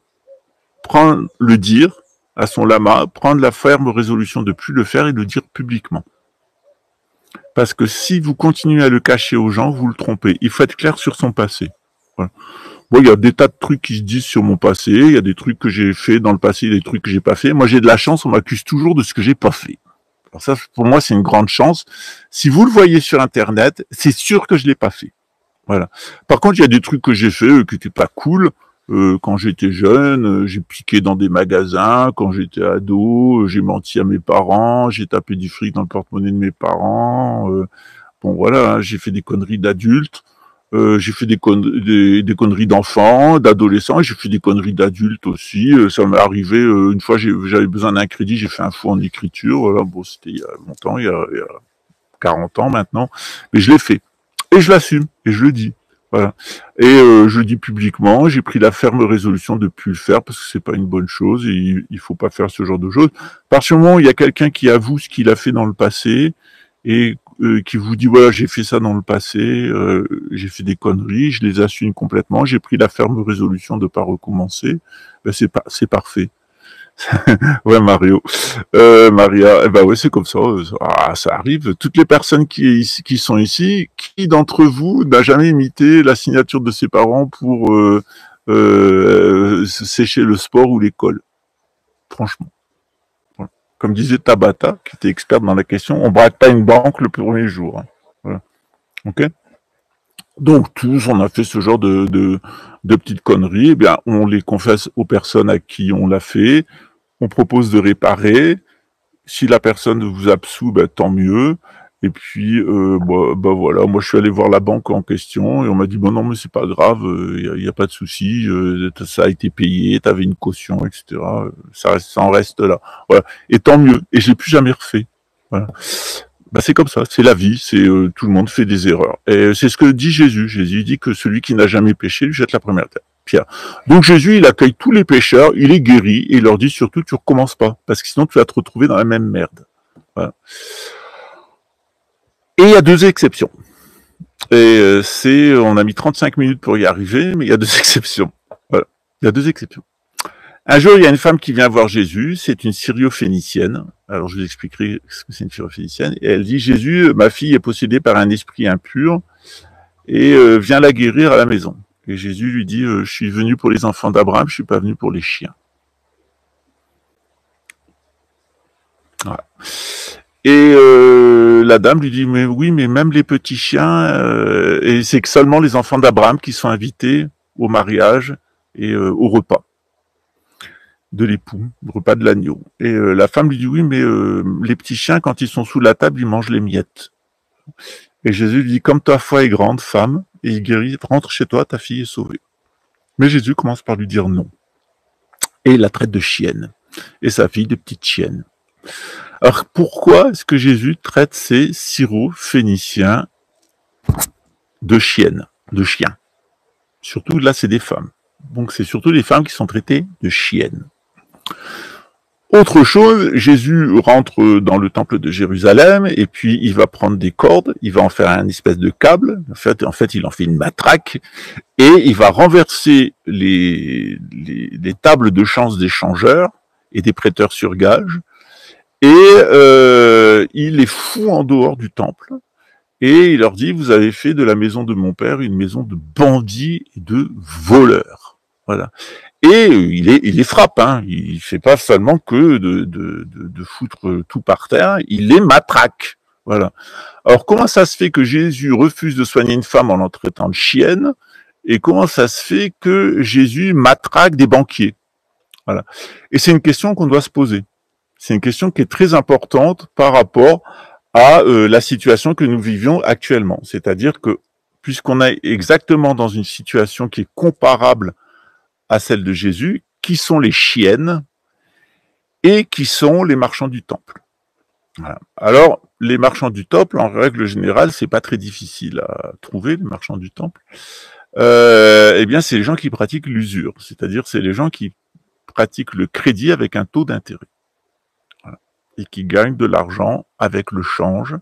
le dire à son lama, prendre la ferme résolution de plus le faire et le dire publiquement. Parce que si vous continuez à le cacher aux gens, vous le trompez. Il faut être clair sur son passé. Voilà. Bon, il y a des tas de trucs qui se disent sur mon passé, il y a des trucs que j'ai fait dans le passé, des trucs que j'ai pas fait. Moi, j'ai de la chance, on m'accuse toujours de ce que j'ai pas fait. Alors ça, pour moi, c'est une grande chance. Si vous le voyez sur Internet, c'est sûr que je l'ai pas fait. Voilà. Par contre, il y a des trucs que j'ai fait qui étaient pas cool. Quand j'étais jeune, j'ai piqué dans des magasins. Quand j'étais ado, j'ai menti à mes parents. J'ai tapé du fric dans le porte-monnaie de mes parents. Bon, voilà, hein, j'ai fait des conneries d'adulte. J'ai fait des conneries d'enfants, d'adolescents, et j'ai fait des conneries d'adultes aussi. Ça m'est arrivé une fois, j'avais besoin d'un crédit, j'ai fait un faux en écriture. Voilà, bon, c'était il y a longtemps, il y a 40 ans maintenant, mais je l'ai fait et je l'assume et je le dis. Voilà. Et je le dis publiquement. J'ai pris la ferme résolution de plus le faire parce que c'est pas une bonne chose et il faut pas faire ce genre de choses. Par ce moment, il y a quelqu'un qui avoue ce qu'il a fait dans le passé et qui vous dit voilà j'ai fait ça dans le passé, j'ai fait des conneries, je les assume complètement, j'ai pris la ferme résolution de pas recommencer, ben c'est parfait. Ouais Mario, Maria, eh ben ouais c'est comme ça, ça arrive. Toutes les personnes qui sont ici, qui d'entre vous n'a jamais imité la signature de ses parents pour sécher le sport ou l'école, franchement. Voilà. Comme disait Tabata, qui était experte dans la question, on braque pas une banque le premier jour. Hein. Voilà. Ok. Donc tous, on a fait ce genre de petites conneries. Eh bien, on les confesse aux personnes à qui on l'a fait. On propose de réparer. Si la personne vous absout, ben, tant mieux. Et puis, bah, voilà, moi je suis allé voir la banque en question et on m'a dit bon non mais c'est pas grave, y a pas de souci, ça a été payé, t'avais une caution, etc. Ça en reste là. Voilà. Et tant mieux. Et je l'ai plus jamais refait. Voilà. Bah, c'est comme ça, c'est la vie, c'est tout le monde fait des erreurs. Et c'est ce que dit Jésus. Jésus dit que celui qui n'a jamais péché lui jette la première pierre. Donc Jésus, il accueille tous les pécheurs, il les guérit et il leur dit surtout tu recommences pas, parce que sinon tu vas te retrouver dans la même merde. Voilà. Et il y a deux exceptions. Et on a mis 35 minutes pour y arriver, mais il y a deux exceptions. Voilà. Il y a deux exceptions. Un jour, il y a une femme qui vient voir Jésus, c'est une syrio-phénicienne. Alors, je vous expliquerai ce que c'est une syrio-phénicienne. Et elle dit, Jésus, ma fille est possédée par un esprit impur et viens la guérir à la maison. Et Jésus lui dit, je suis venu pour les enfants d'Abraham, je suis pas venu pour les chiens. Voilà. Et la dame lui dit, mais oui, mais même les petits chiens, et c'est que seulement les enfants d'Abraham qui sont invités au mariage et au repas de l'époux, le repas de l'agneau. Et la femme lui dit, oui, mais les petits chiens, quand ils sont sous la table, ils mangent les miettes. Et Jésus lui dit, comme ta foi est grande, femme, et il guérit, rentre chez toi, ta fille est sauvée. Mais Jésus commence par lui dire non. Et il la traite de chienne. Et sa fille de petite chienne. Alors pourquoi est-ce que Jésus traite ces syro-phéniciens de chiennes, de chiens? Surtout là, c'est des femmes. Donc c'est surtout les femmes qui sont traitées de chiennes. Autre chose, Jésus rentre dans le temple de Jérusalem et puis il va prendre des cordes, il va en faire un espèce de câble, en fait il en fait une matraque et il va renverser les tables de change des changeurs et des prêteurs sur gage et il les fout en dehors du temple et il leur dit vous avez fait de la maison de mon père une maison de bandits et de voleurs. Voilà. Et il les frappe, hein. Il fait pas seulement que de foutre tout par terre, il les matraque. Voilà. Alors comment ça se fait que Jésus refuse de soigner une femme en traitant de chienne, et comment ça se fait que Jésus matraque des banquiers? Voilà. Et c'est une question qu'on doit se poser. C'est une question qui est très importante par rapport à la situation que nous vivions actuellement. C'est-à-dire que puisqu'on est exactement dans une situation qui est comparable à celle de Jésus, qui sont les chiennes et qui sont les marchands du temple. Voilà. Alors, les marchands du temple, en règle générale, c'est pas très difficile à trouver, les marchands du temple. Eh bien, c'est les gens qui pratiquent l'usure, c'est-à-dire c'est les gens qui pratiquent le crédit avec un taux d'intérêt. Voilà. Et qui gagnent de l'argent avec le change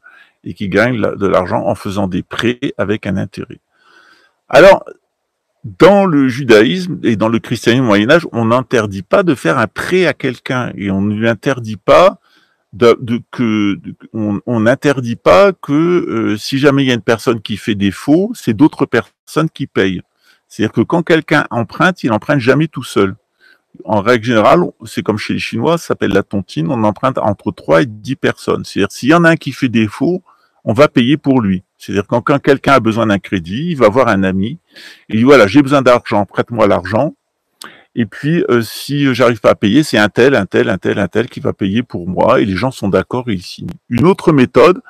et qui gagnent de l'argent en faisant des prêts avec un intérêt. Alors, dans le judaïsme et dans le christianisme au Moyen-Âge, on n'interdit pas de faire un prêt à quelqu'un et on ne lui interdit pas on n'interdit pas que si jamais il y a une personne qui fait défaut, c'est d'autres personnes qui payent. C'est-à-dire que quand quelqu'un emprunte, il n'emprunte jamais tout seul. En règle générale, c'est comme chez les Chinois, ça s'appelle la tontine, on emprunte entre 3 et 10 personnes. C'est-à-dire s'il y en a un qui fait défaut, on va payer pour lui. C'est-à-dire quand quelqu'un a besoin d'un crédit, il va voir un ami, il dit voilà, j'ai besoin d'argent, prête-moi l'argent. Et puis si j'arrive pas à payer, c'est un tel qui va payer pour moi, et les gens sont d'accord et ils signent. Une autre méthode,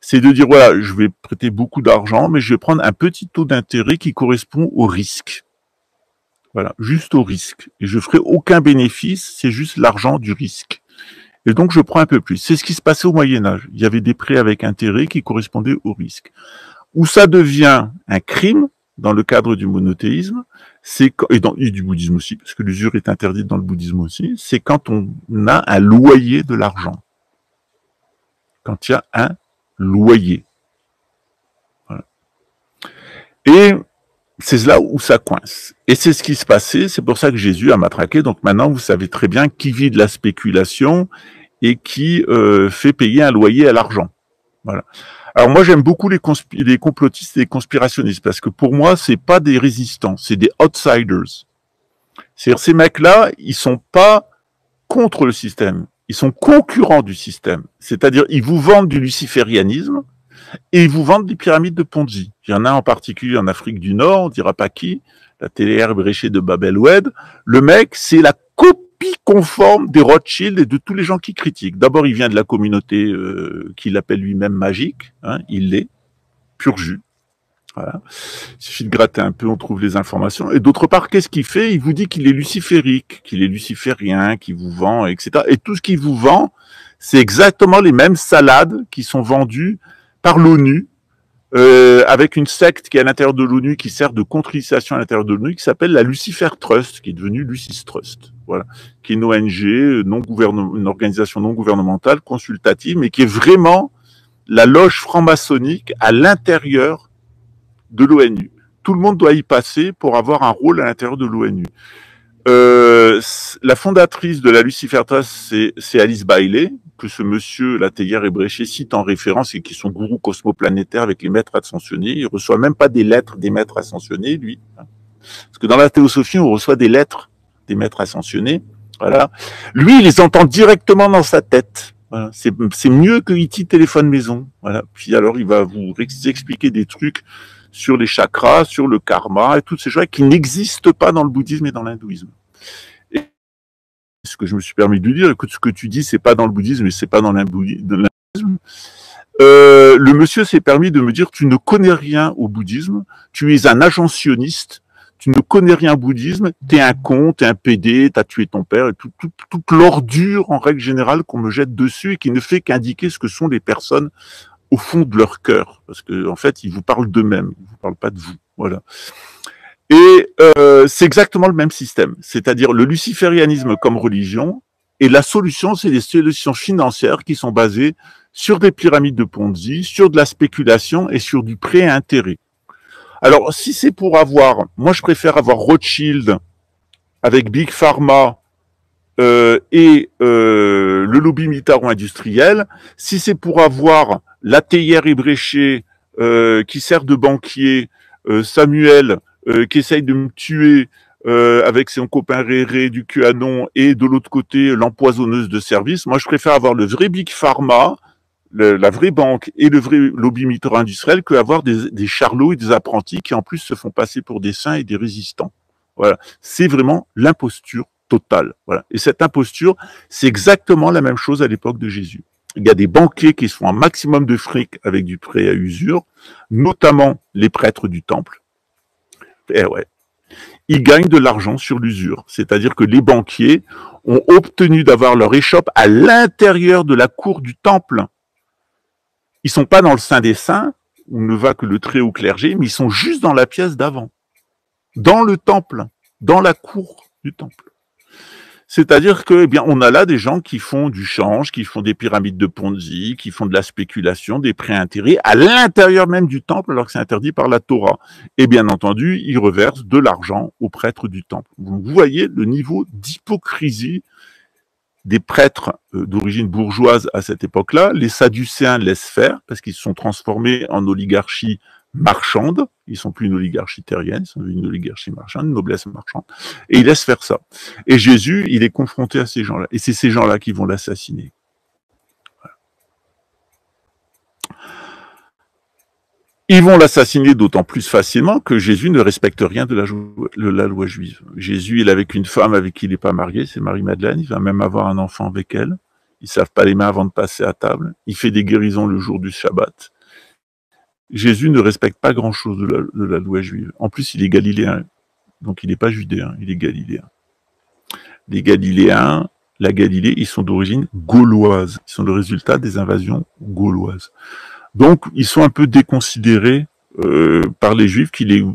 C'est de dire, voilà, je vais prêter beaucoup d'argent, mais je vais prendre un petit taux d'intérêt qui correspond au risque. Voilà, juste au risque. Et je ferai aucun bénéfice, c'est juste l'argent du risque. Et donc, je prends un peu plus. C'est ce qui se passait au Moyen-Âge. Il y avait des prêts avec intérêt qui correspondaient au risque. Où ça devient un crime, dans le cadre du monothéisme, et du bouddhisme aussi, parce que l'usure est interdite dans le bouddhisme aussi, c'est quand on a un loyer de l'argent. Quand il y a un loyer. Voilà. Et c'est là où ça coince. Et c'est ce qui se passait, c'est pour ça que Jésus a matraqué. Donc maintenant, vous savez très bien qui vit de la spéculation et qui fait payer un loyer à l'argent. Voilà. Alors moi, j'aime beaucoup les complotistes et les conspirationnistes, parce que pour moi, c'est pas des résistants, c'est des outsiders. C'est-à-dire, ces mecs-là, ils sont pas contre le système, ils sont concurrents du système. C'est-à-dire, ils vous vendent du luciférianisme, et ils vous vendent des pyramides de Ponzi. Il y en a en particulier en Afrique du Nord, on dira pas qui, la Téléaire bréchée de Bab el-Oued. Le mec, c'est la copie conforme des Rothschild et de tous les gens qui critiquent. D'abord, il vient de la communauté qu'il appelle lui-même magique, hein, il l'est, pur jus. Voilà. Il suffit de gratter un peu, on trouve les informations. Et d'autre part, qu'est-ce qu'il fait? Il vous dit qu'il est luciférique, qu'il est luciférien, qu'il vous vend, etc. Et tout ce qu'il vous vend, c'est exactement les mêmes salades qui sont vendues par l'ONU, avec une secte qui est à l'intérieur de l'ONU, qui sert de contre-initiation à l'intérieur de l'ONU, qui s'appelle la Lucifer Trust, qui est devenue Lucis Trust, voilà, qui est une ONG, une organisation non gouvernementale, consultative, mais qui est vraiment la loge franc-maçonnique à l'intérieur de l'ONU. Tout le monde doit y passer pour avoir un rôle à l'intérieur de l'ONU. La fondatrice de la Lucifer Trust, c'est Alice Bailey, que ce monsieur, la théière ébréchée, cite en référence et qui est son gourou cosmoplanétaire avec les maîtres ascensionnés. Il reçoit même pas des lettres des maîtres ascensionnés, lui. Parce que dans la théosophie, on reçoit des lettres des maîtres ascensionnés. Voilà. Lui, il les entend directement dans sa tête. Voilà. C'est mieux que E.T. téléphone maison. Voilà. Puis alors, il va vous expliquer des trucs sur les chakras, sur le karma et toutes ces choses qui n'existent pas dans le bouddhisme et dans l'hindouisme. Et ce que je me suis permis de lui dire, écoute, ce que tu dis, c'est pas dans le bouddhisme et c'est pas dans l'hindouisme. Le monsieur s'est permis de me dire, tu ne connais rien au bouddhisme, tu es un agent sioniste, tu ne connais rien au bouddhisme, t'es un con, t'es un PD, t'as tué ton père, et toute l'ordure en règle générale qu'on me jette dessus et qui ne fait qu'indiquer ce que sont les personnes au fond de leur cœur, parce que en fait, ils vous parlent d'eux-mêmes, ils vous parlent pas de vous, voilà. Et c'est exactement le même système, c'est-à-dire le luciférianisme comme religion, et la solution, c'est des solutions financières qui sont basées sur des pyramides de Ponzi, sur de la spéculation et sur du prêt à intérêt. Alors, si c'est pour avoir, moi je préfère avoir Rothschild avec Big Pharma et le lobby militaro-industriel, si c'est pour avoir la théière ébréchée qui sert de banquier, Samuel qui essaye de me tuer avec son copain Réré du QAnon et de l'autre côté l'empoisonneuse de service, moi je préfère avoir le vrai Big Pharma, la vraie banque et le vrai lobby militaro-industriel que avoir des charlots et des apprentis qui en plus se font passer pour des saints et des résistants. Voilà, c'est vraiment l'imposture totale. Voilà. Et cette imposture, c'est exactement la même chose à l'époque de Jésus. Il y a des banquiers qui se font un maximum de fric avec du prêt à usure, notamment les prêtres du temple. Et ouais, ils gagnent de l'argent sur l'usure. C'est-à-dire que les banquiers ont obtenu d'avoir leur échoppe à l'intérieur de la cour du temple. Ils sont pas dans le Saint des Saints, où ne va que le très haut clergé, mais ils sont juste dans la pièce d'avant. Dans le temple, dans la cour du temple. C'est-à-dire que, eh bien, on a là des gens qui font du change, qui font des pyramides de Ponzi, qui font de la spéculation, des prêts à intérêt à l'intérieur même du temple, alors que c'est interdit par la Torah. Et bien entendu, ils reversent de l'argent aux prêtres du temple. Vous voyez le niveau d'hypocrisie des prêtres d'origine bourgeoise à cette époque-là. Les Sadducéens laissent faire parce qu'ils se sont transformés en oligarchie marchande. Ils sont plus une oligarchie terrienne, ils sont une oligarchie marchande, une noblesse marchande. Et ils laissent faire ça. Et Jésus, il est confronté à ces gens-là. Et c'est ces gens-là qui vont l'assassiner. Voilà. Ils vont l'assassiner d'autant plus facilement que Jésus ne respecte rien de la loi juive. Jésus, il est avec une femme avec qui il n'est pas marié, c'est Marie-Madeleine, il va même avoir un enfant avec elle. Ils savent pas les mains avant de passer à table. Il fait des guérisons le jour du Shabbat. Jésus ne respecte pas grand-chose de la loi juive. En plus, il est galiléen. Donc, il n'est pas judéen, il est galiléen. Les Galiléens, la Galilée, ils sont d'origine gauloise. Ils sont le résultat des invasions gauloises. Donc, ils sont un peu déconsidérés par les Juifs qui les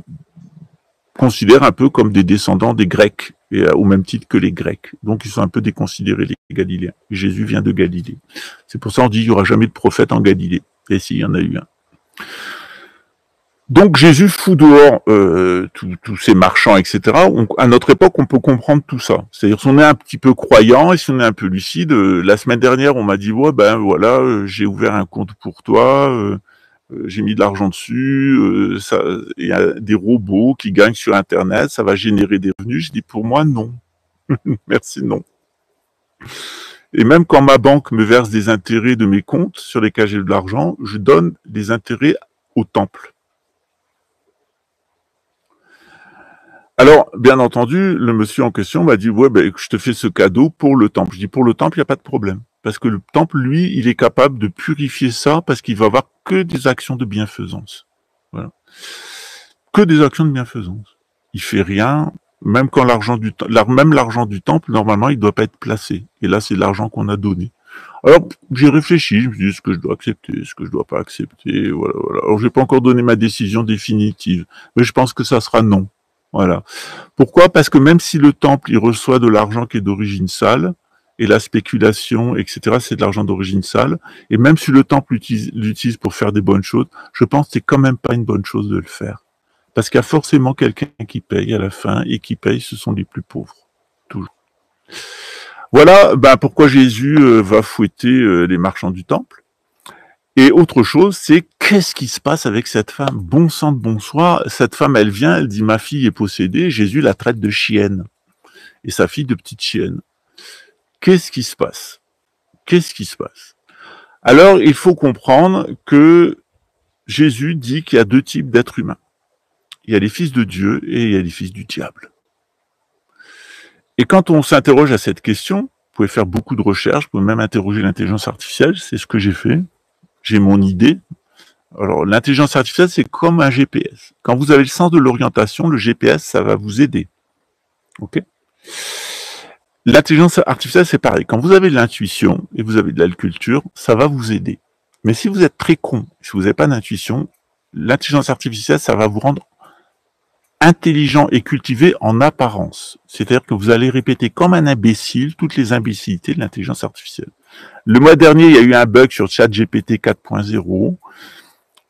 considèrent un peu comme des descendants des Grecs, et au même titre que les Grecs. Donc, ils sont un peu déconsidérés, les Galiléens. Jésus vient de Galilée. C'est pour ça qu'on dit qu'il n'y aura jamais de prophète en Galilée. Et s'il y en a eu un. Donc Jésus fout dehors tous ces marchands, etc. À notre époque, on peut comprendre tout ça. C'est-à-dire, si on est un petit peu croyant et si on est un peu lucide, la semaine dernière, on m'a dit, ouais, ben voilà, j'ai ouvert un compte pour toi, j'ai mis de l'argent dessus, il y a des robots qui gagnent sur Internet, ça va générer des revenus. Je dis, pour moi, non. Merci, non. Et même quand ma banque me verse des intérêts de mes comptes sur lesquels j'ai de l'argent, je donne des intérêts au temple. Alors, bien entendu, le monsieur en question m'a dit, ouais, ben, je te fais ce cadeau pour le temple. Je dis, pour le temple, il n'y a pas de problème. Parce que le temple, lui, il est capable de purifier ça parce qu'il va avoir que des actions de bienfaisance. Voilà. Que des actions de bienfaisance. Il fait rien, même quand l'argent du temple, normalement, il doit pas être placé. Et là, c'est l'argent qu'on a donné. Alors, j'ai réfléchi, je me suis dit ce que je dois accepter, ce que je dois pas accepter, voilà. Alors, j'ai pas encore donné ma décision définitive, mais je pense que ça sera non. Voilà. Pourquoi? Parce que même si le temple, il reçoit de l'argent qui est d'origine sale, et la spéculation, etc., c'est de l'argent d'origine sale, et même si le temple l'utilise pour faire des bonnes choses, je pense que c'est quand même pas une bonne chose de le faire. Parce qu'il y a forcément quelqu'un qui paye à la fin, et qui paye, ce sont les plus pauvres. Toujours. Voilà, ben, pourquoi Jésus va fouetter les marchands du temple. Et autre chose, c'est qu'est-ce qui se passe avec cette femme? Bon sang de bonsoir, cette femme, elle vient, elle dit, ma fille est possédée, Jésus la traite de chienne. Et sa fille de petite chienne. Qu'est-ce qui se passe? Qu'est-ce qui se passe? Alors, il faut comprendre que Jésus dit qu'il y a deux types d'êtres humains. Il y a les fils de Dieu et il y a les fils du diable. Et quand on s'interroge à cette question, vous pouvez faire beaucoup de recherches, vous pouvez même interroger l'intelligence artificielle, c'est ce que j'ai fait. J'ai mon idée. Alors, l'intelligence artificielle, c'est comme un GPS. Quand vous avez le sens de l'orientation, le GPS, ça va vous aider. Ok? L'intelligence artificielle, c'est pareil. Quand vous avez de l'intuition et vous avez de la culture, ça va vous aider. Mais si vous êtes très con, si vous n'avez pas d'intuition, l'intelligence artificielle, ça va vous rendre intelligent et cultivé en apparence. C'est-à-dire que vous allez répéter comme un imbécile toutes les imbécilités de l'intelligence artificielle. Le mois dernier, il y a eu un bug sur ChatGPT 4.0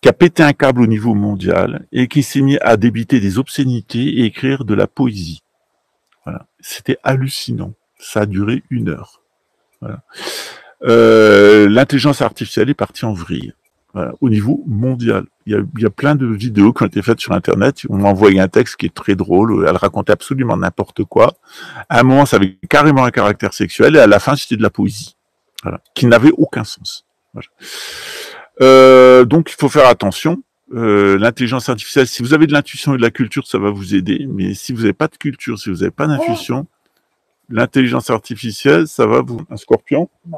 qui a pété un câble au niveau mondial et qui s'est mis à débiter des obscénités et écrire de la poésie. Voilà. C'était hallucinant. Ça a duré 1 heure. Voilà. L'intelligence artificielle est partie en vrille. Voilà, au niveau mondial. Il y a plein de vidéos qui ont été faites sur Internet. On m'a envoyé un texte qui est très drôle. Elle racontait absolument n'importe quoi. À un moment, ça avait carrément un caractère sexuel et à la fin, c'était de la poésie. Voilà, qui n'avait aucun sens. Voilà. Donc, il faut faire attention. L'intelligence artificielle, si vous avez de l'intuition et de la culture, ça va vous aider. Mais si vous n'avez pas de culture, si vous n'avez pas d'intuition, l'intelligence artificielle, ça va vous... Un scorpion? Non.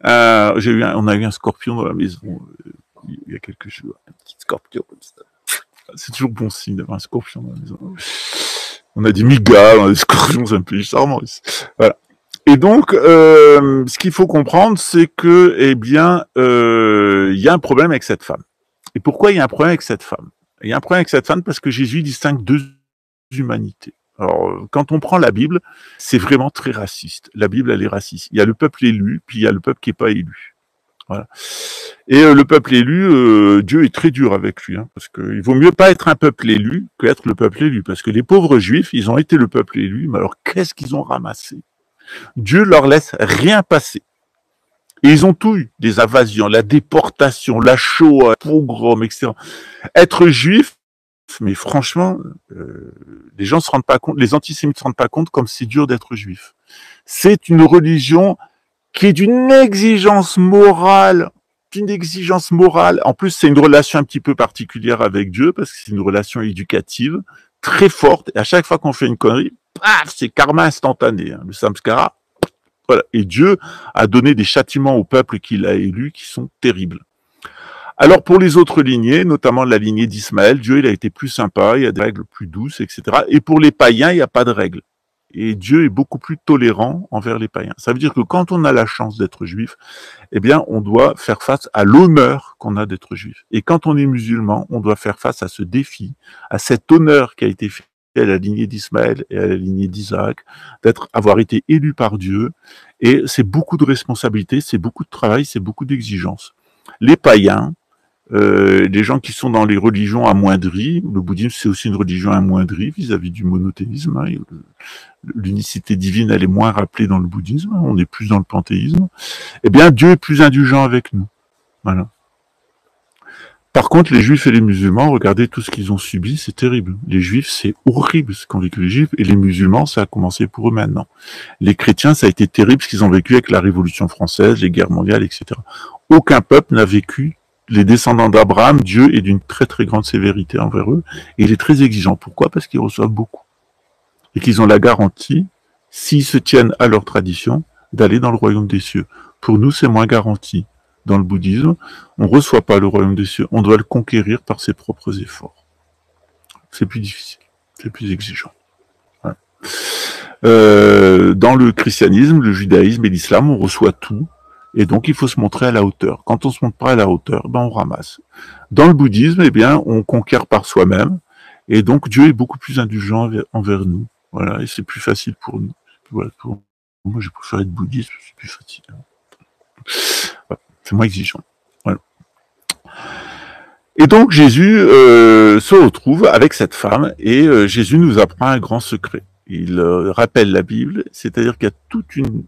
On a eu un scorpion dans la maison il y a quelques jours. Un petit scorpion comme ça. C'est toujours bon signe d'avoir un scorpion dans la maison. On a des migales, on a des scorpions, c'est un peu charmant. Voilà. Et donc, ce qu'il faut comprendre, c'est que, eh bien, il y a un problème avec cette femme. Et pourquoi il y a un problème avec cette femme? Il y a un problème avec cette femme parce que Jésus distingue deux humanités. Alors, quand on prend la Bible, c'est vraiment très raciste. La Bible, elle est raciste. Il y a le peuple élu, puis il y a le peuple qui n'est pas élu. Voilà. Et le peuple élu, Dieu est très dur avec lui, hein, parce qu'il vaut mieux pas être un peuple élu qu'être le peuple élu, parce que les pauvres Juifs, ils ont été le peuple élu, mais alors qu'est-ce qu'ils ont ramassé? Dieu leur laisse rien passer. Et ils ont tout eu, des invasions, la déportation, la Shoah, le pogrom, etc. Être juif, mais franchement, les gens se rendent pas compte, les antisémites se rendent pas compte comme c'est dur d'être juif. C'est une religion qui est d'une exigence morale, En plus, c'est une relation un petit peu particulière avec Dieu, parce que c'est une relation éducative, très forte. Et à chaque fois qu'on fait une connerie, paf, c'est karma instantané. Hein. Le samskara, Voilà. Et Dieu a donné des châtiments au peuple qu'il a élu qui sont terribles. Alors pour les autres lignées, notamment la lignée d'Ismaël, Dieu il a été plus sympa, il y a des règles plus douces, etc. Et pour les païens, il n'y a pas de règles. Et Dieu est beaucoup plus tolérant envers les païens. Ça veut dire que quand on a la chance d'être juif, eh bien, on doit faire face à l'honneur qu'on a d'être juif. Et quand on est musulman, on doit faire face à ce défi, à cet honneur qui a été fait à la lignée d'Ismaël et à la lignée d'Isaac, avoir été élu par Dieu. Et c'est beaucoup de responsabilités, c'est beaucoup de travail, c'est beaucoup d'exigences. Les païens, les gens qui sont dans les religions amoindries, le bouddhisme c'est aussi une religion amoindrie vis-à-vis du monothéisme, hein, l'unicité divine elle est moins rappelée dans le bouddhisme, on est plus dans le panthéisme, eh bien Dieu est plus indulgent avec nous. Voilà. Par contre, les juifs et les musulmans, regardez tout ce qu'ils ont subi, c'est terrible. Les juifs, c'est horrible ce qu'ont vécu les juifs, et les musulmans, ça a commencé pour eux maintenant. Les chrétiens, ça a été terrible ce qu'ils ont vécu avec la Révolution française, les guerres mondiales, etc. Aucun peuple n'a vécu. Les descendants d'Abraham, Dieu est d'une très très grande sévérité envers eux, et il est très exigeant. Pourquoi? Parce qu'ils reçoivent beaucoup. Et qu'ils ont la garantie, s'ils se tiennent à leur tradition, d'aller dans le royaume des cieux. Pour nous, c'est moins garanti. Dans le bouddhisme, on ne reçoit pas le royaume des cieux, on doit le conquérir par ses propres efforts. C'est plus difficile, c'est plus exigeant. Voilà. Dans le christianisme, le judaïsme et l'islam, on reçoit tout, et donc il faut se montrer à la hauteur. Quand on se montre pas à la hauteur, ben on ramasse. Dans le bouddhisme, eh bien, on conquiert par soi-même, et donc Dieu est beaucoup plus indulgent envers nous. Voilà, et c'est plus facile pour nous. Voilà, moi, j'ai préféré être bouddhiste, c'est plus facile. Voilà. C'est moins exigeant. Voilà. Et donc Jésus se retrouve avec cette femme et Jésus nous apprend un grand secret. Il rappelle la Bible, c'est-à-dire qu'il y a toute une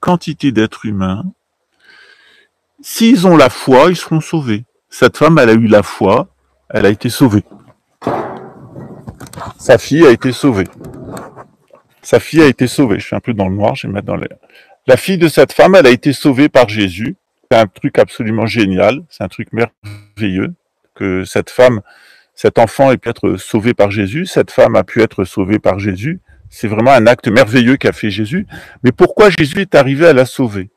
quantité d'êtres humains. S'ils ont la foi, ils seront sauvés. Cette femme, elle a eu la foi, elle a été sauvée. Sa fille a été sauvée. Sa fille a été sauvée. Je suis un peu dans le noir, je vais mettre dans l'air. La fille de cette femme, elle a été sauvée par Jésus. C'est un truc absolument génial, c'est un truc merveilleux, que cette femme, cet enfant ait pu être sauvé par Jésus, cette femme a pu être sauvée par Jésus. C'est vraiment un acte merveilleux qu'a fait Jésus. Mais pourquoi Jésus est arrivé à la sauver?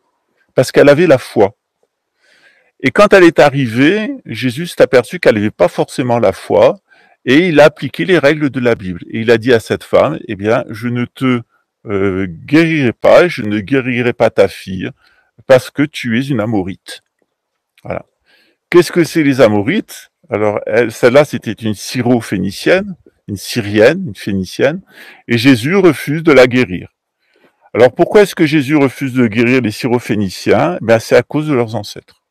Parce qu'elle avait la foi. Et quand elle est arrivée, Jésus s'est aperçu qu'elle n'avait pas forcément la foi, et il a appliqué les règles de la Bible. Et il a dit à cette femme, eh bien, je ne te guérirai pas, je ne guérirai pas ta fille, parce que tu es une Amorite. Voilà. Qu'est-ce que c'est les Amorites? Alors, celle-là, c'était une Syro-phénicienne, une Syrienne, une Phénicienne, et Jésus refuse de la guérir. Alors, pourquoi est-ce que Jésus refuse de guérir les Syro-phéniciens? Ben, c'est à cause de leurs ancêtres.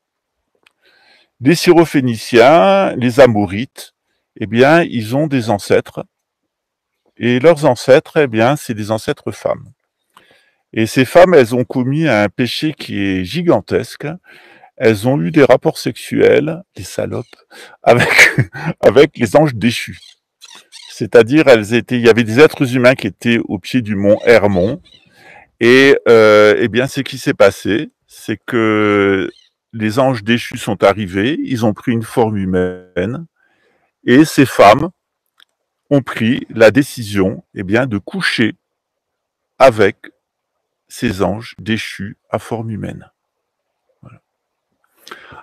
Les Syro-phéniciens, les Amorites, eh bien, ils ont des ancêtres, et leurs ancêtres, eh bien, c'est des ancêtres femmes. Et ces femmes, elles ont commis un péché qui est gigantesque. Elles ont eu des rapports sexuels, les salopes, avec, avec les anges déchus. C'est-à-dire, il y avait des êtres humains qui étaient au pied du mont Hermon. Et eh bien, ce qui s'est passé, c'est que les anges déchus sont arrivés, ils ont pris une forme humaine, et ces femmes ont pris la décision, eh bien, de coucher avec ces anges déchus à forme humaine. Voilà.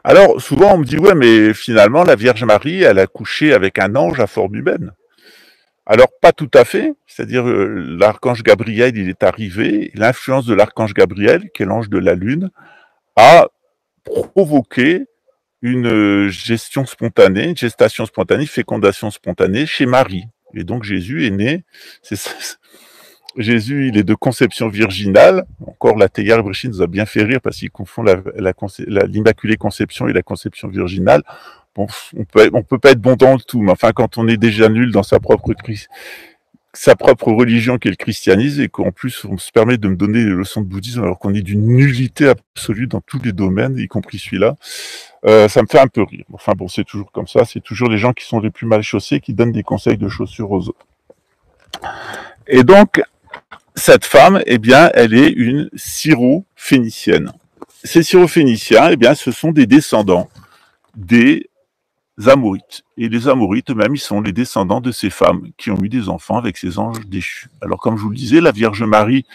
Alors, souvent, on me dit, ouais, mais finalement, la Vierge Marie, elle a couché avec un ange à forme humaine. Alors, pas tout à fait. C'est-à-dire, l'archange Gabriel, il est arrivé, l'influence de l'archange Gabriel, qui est l'ange de la Lune, a provoqué une gestation spontanée, fécondation spontanée chez Marie. Et donc, Jésus est né, Jésus, il est de conception virginale. Encore, la Teilhard Bréchy nous a bien fait rire parce qu'il confond l'Immaculée Conception et la conception virginale. Bon, on peut pas être bon dans le tout, mais enfin, quand on est déjà nul dans sa propre religion qui est le christianisme et qu'en plus on se permet de me donner des leçons de bouddhisme alors qu'on est d'une nullité absolue dans tous les domaines, y compris celui-là, ça me fait un peu rire. Enfin bon, c'est toujours comme ça, c'est toujours les gens qui sont les plus mal chaussés qui donnent des conseils de chaussures aux autres. Et donc, cette femme, eh bien, elle est une Syro-phénicienne. Ces Syro-phéniciens, eh bien, ce sont des descendants des Amorites. Et les Amorites, même, ils sont les descendants de ces femmes qui ont eu des enfants avec ces anges déchus. Alors, comme je vous le disais, la Vierge Marie,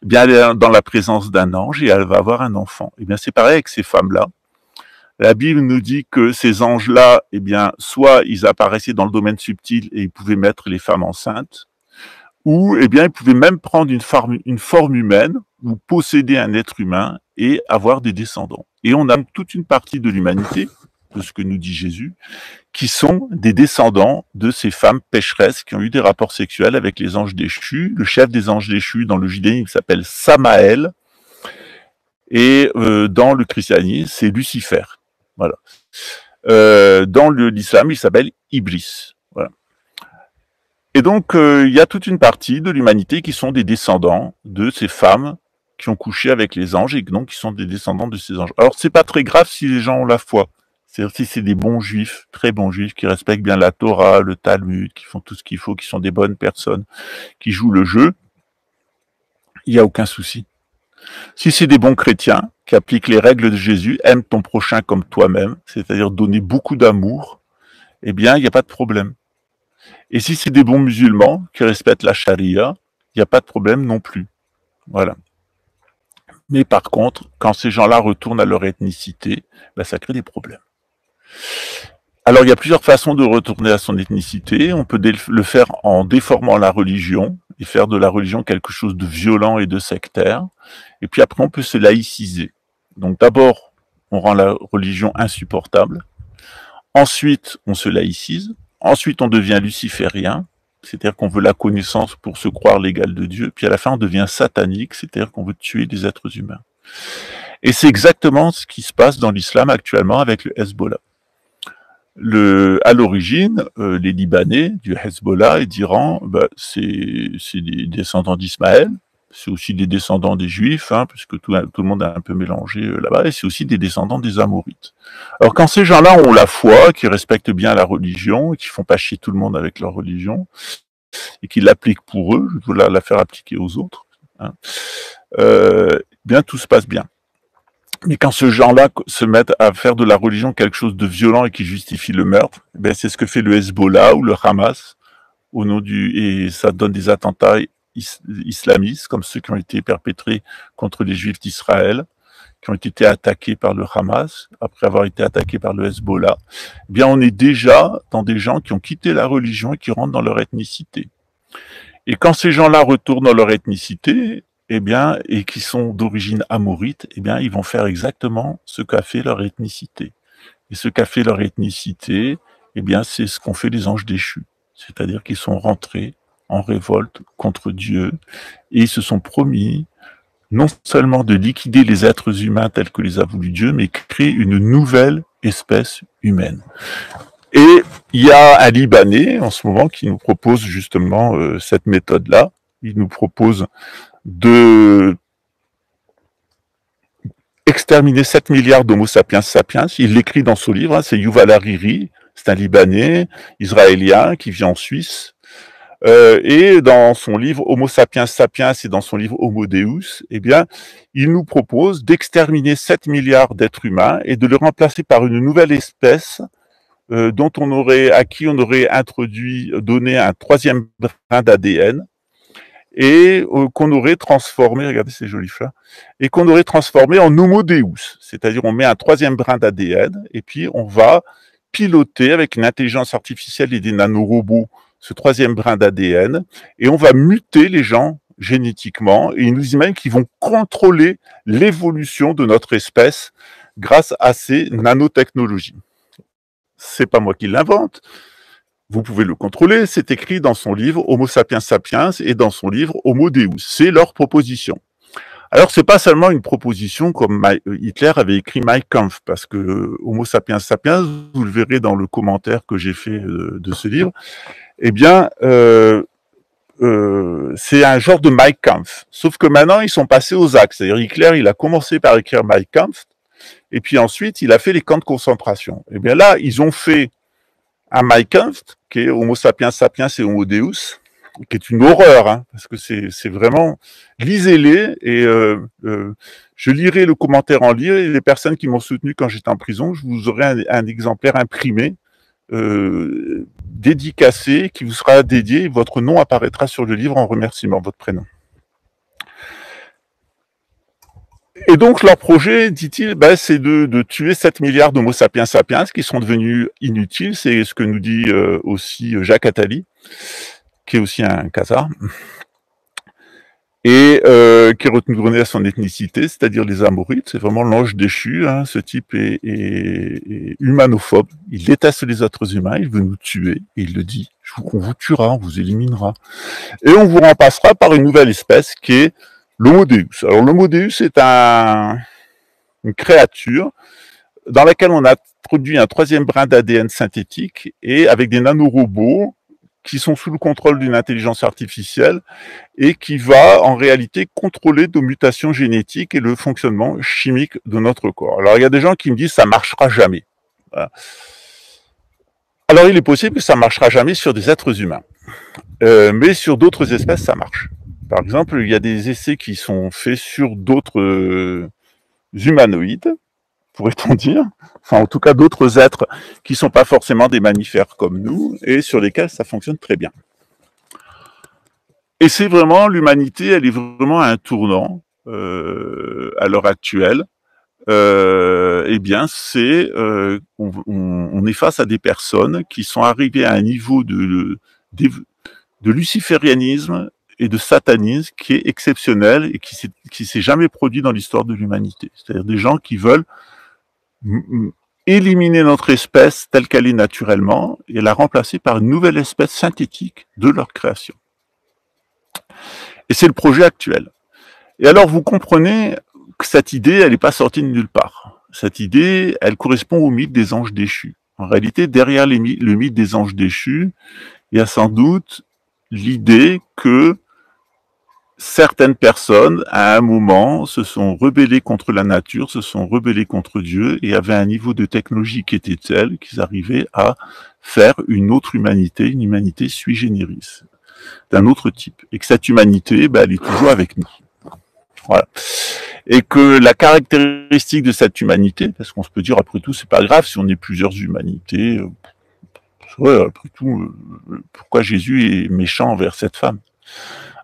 eh bien, elle est dans la présence d'un ange et elle va avoir un enfant. Eh bien, c'est pareil avec ces femmes-là. La Bible nous dit que ces anges-là, eh bien, soit ils apparaissaient dans le domaine subtil et ils pouvaient mettre les femmes enceintes, ou, eh bien, ils pouvaient même prendre une forme humaine ou posséder un être humain et avoir des descendants. Et on a toute une partie de l'humanité, de ce que nous dit Jésus, qui sont des descendants de ces femmes pécheresses qui ont eu des rapports sexuels avec les anges déchus. Le chef des anges déchus dans le judaïsme s'appelle Samaël, et dans le christianisme, c'est Lucifer. Voilà. Dans l'islam, il s'appelle Iblis. Voilà. Et donc, il y a toute une partie de l'humanité qui sont des descendants de ces femmes qui ont couché avec les anges et donc qui sont des descendants de ces anges. Alors, c'est pas très grave si les gens ont la foi. C'est-à-dire si c'est des bons juifs, très bons juifs, qui respectent bien la Torah, le Talmud, qui font tout ce qu'il faut, qui sont des bonnes personnes, qui jouent le jeu, il n'y a aucun souci. Si c'est des bons chrétiens, qui appliquent les règles de Jésus, aime ton prochain comme toi-même, c'est-à-dire donner beaucoup d'amour, eh bien, il n'y a pas de problème. Et si c'est des bons musulmans, qui respectent la charia, il n'y a pas de problème non plus. Voilà. Mais par contre, quand ces gens-là retournent à leur ethnicité, ben, ça crée des problèmes. Alors, il y a plusieurs façons de retourner à son ethnicité. On peut le faire en déformant la religion et faire de la religion quelque chose de violent et de sectaire. Et puis après, on peut se laïciser. Donc d'abord, on rend la religion insupportable. Ensuite, on se laïcise. Ensuite, on devient luciférien, c'est-à-dire qu'on veut la connaissance pour se croire l'égal de Dieu. Puis à la fin, on devient satanique, c'est-à-dire qu'on veut tuer des êtres humains. Et c'est exactement ce qui se passe dans l'islam actuellement avec le Hezbollah. À l'origine, les Libanais du Hezbollah et d'Iran, bah, c'est des descendants d'Ismaël, c'est aussi des descendants des Juifs, hein, puisque tout le monde a un peu mélangé là-bas, et c'est aussi des descendants des Amorites. Alors quand ces gens-là ont la foi, qui respectent bien la religion, et qui font pas chier tout le monde avec leur religion, et qui l'appliquent pour eux, je veux la faire appliquer aux autres, hein, bien tout se passe bien. Mais quand ces gens-là se mettent à faire de la religion quelque chose de violent et qui justifie le meurtre, ben c'est ce que fait le Hezbollah ou le Hamas au nom et ça donne des attentats islamistes comme ceux qui ont été perpétrés contre les Juifs d'Israël, qui ont été attaqués par le Hamas après avoir été attaqués par le Hezbollah. Eh bien, on est déjà dans des gens qui ont quitté la religion et qui rentrent dans leur ethnicité. Et quand ces gens-là retournent dans leur ethnicité, eh bien, et qui sont d'origine amorite, eh bien, ils vont faire exactement ce qu'a fait leur ethnicité. Et ce qu'a fait leur ethnicité, eh bien, c'est ce qu'ont fait les anges déchus. C'est-à-dire qu'ils sont rentrés en révolte contre Dieu et ils se sont promis non seulement de liquider les êtres humains tels que les a voulu Dieu, mais créer une nouvelle espèce humaine. Et il y a un Libanais en ce moment qui nous propose justement cette méthode-là. Il nous propose de exterminer 7 milliards d'Homo sapiens sapiens. Il l'écrit dans son livre, hein, c'est Yuval Hariri, c'est un Libanais, israélien, qui vit en Suisse. Et dans son livre Homo sapiens sapiens et dans son livre Homo Deus, eh bien, il nous propose d'exterminer 7 milliards d'êtres humains et de le remplacer par une nouvelle espèce à qui on aurait donné un troisième brin d'ADN et qu'on aurait transformé, regardez ces jolies fleurs, et qu'on aurait transformé en Homo Deus, c'est-à-dire on met un troisième brin d'ADN et puis on va piloter avec une intelligence artificielle et des nanorobots ce troisième brin d'ADN et on va muter les gens génétiquement et ils nous imaginent qu'ils vont contrôler l'évolution de notre espèce grâce à ces nanotechnologies. C'est pas moi qui l'invente. Vous pouvez le contrôler, c'est écrit dans son livre Homo sapiens sapiens et dans son livre Homo Deus. C'est leur proposition. Alors, c'est pas seulement une proposition comme Hitler avait écrit Mein Kampf, parce que Homo sapiens sapiens, vous le verrez dans le commentaire que j'ai fait de ce livre, eh bien, c'est un genre de Mein Kampf. Sauf que maintenant, ils sont passés aux actes. C'est-à-dire, Hitler, il a commencé par écrire Mein Kampf, et puis ensuite, il a fait les camps de concentration. Eh bien là, ils ont fait un Mein Kampf, qui est Homo sapiens sapiens et Homo Deus, qui est une horreur, hein, parce que c'est vraiment... Lisez-les, et je lirai le commentaire en ligne, et les personnes qui m'ont soutenu quand j'étais en prison, je vous aurai un exemplaire imprimé dédicacé, qui vous sera dédié. Votre nom apparaîtra sur le livre en remerciement, votre prénom. Et donc leur projet, dit-il, c'est de tuer 7 milliards d'Homo sapiens sapiens qui sont devenus inutiles. C'est ce que nous dit aussi Jacques Attali, qui est aussi un khazar, et qui est retourné à son ethnicité, c'est-à-dire les Amorites. C'est vraiment l'ange déchu. Hein. Ce type est humanophobe. Il déteste les êtres humains. Il veut nous tuer. Et il le dit. On vous tuera, on vous éliminera. Et on vous remplacera par une nouvelle espèce qui est l'Homo Deus. Alors l'Homo Deus est une créature dans laquelle on a introduit un troisième brin d'ADN synthétique et avec des nanorobots qui sont sous le contrôle d'une intelligence artificielle et qui va en réalité contrôler nos mutations génétiques et le fonctionnement chimique de notre corps. Alors il y a des gens qui me disent ça marchera jamais. Voilà. Alors il est possible que ça marchera jamais sur des êtres humains, mais sur d'autres espèces ça marche. Par exemple, il y a des essais qui sont faits sur d'autres humanoïdes, pourrait-on dire, enfin en tout cas d'autres êtres qui ne sont pas forcément des mammifères comme nous, et sur lesquels ça fonctionne très bien. Et c'est vraiment, l'humanité, elle est vraiment à un tournant à l'heure actuelle. Eh bien, on est face à des personnes qui sont arrivées à un niveau de luciférianisme et de satanisme qui est exceptionnel et qui s'est jamais produit dans l'histoire de l'humanité. C'est-à-dire des gens qui veulent éliminer notre espèce telle qu'elle est naturellement et la remplacer par une nouvelle espèce synthétique de leur création. Et c'est le projet actuel. Et alors vous comprenez que cette idée, elle n'est pas sortie de nulle part. Cette idée, elle correspond au mythe des anges déchus. En réalité, derrière le mythe des anges déchus, il y a sans doute l'idée que certaines personnes, à un moment, se sont rebellées contre la nature, se sont rebellées contre Dieu et avaient un niveau de technologie qui était tel qu'ils arrivaient à faire une autre humanité, une humanité sui generis, d'un autre type. Et que cette humanité, elle est toujours avec nous. Voilà. Et que la caractéristique de cette humanité, parce qu'on se peut dire, après tout, c'est pas grave si on est plusieurs humanités, ouais, après tout, pourquoi Jésus est méchant envers cette femme?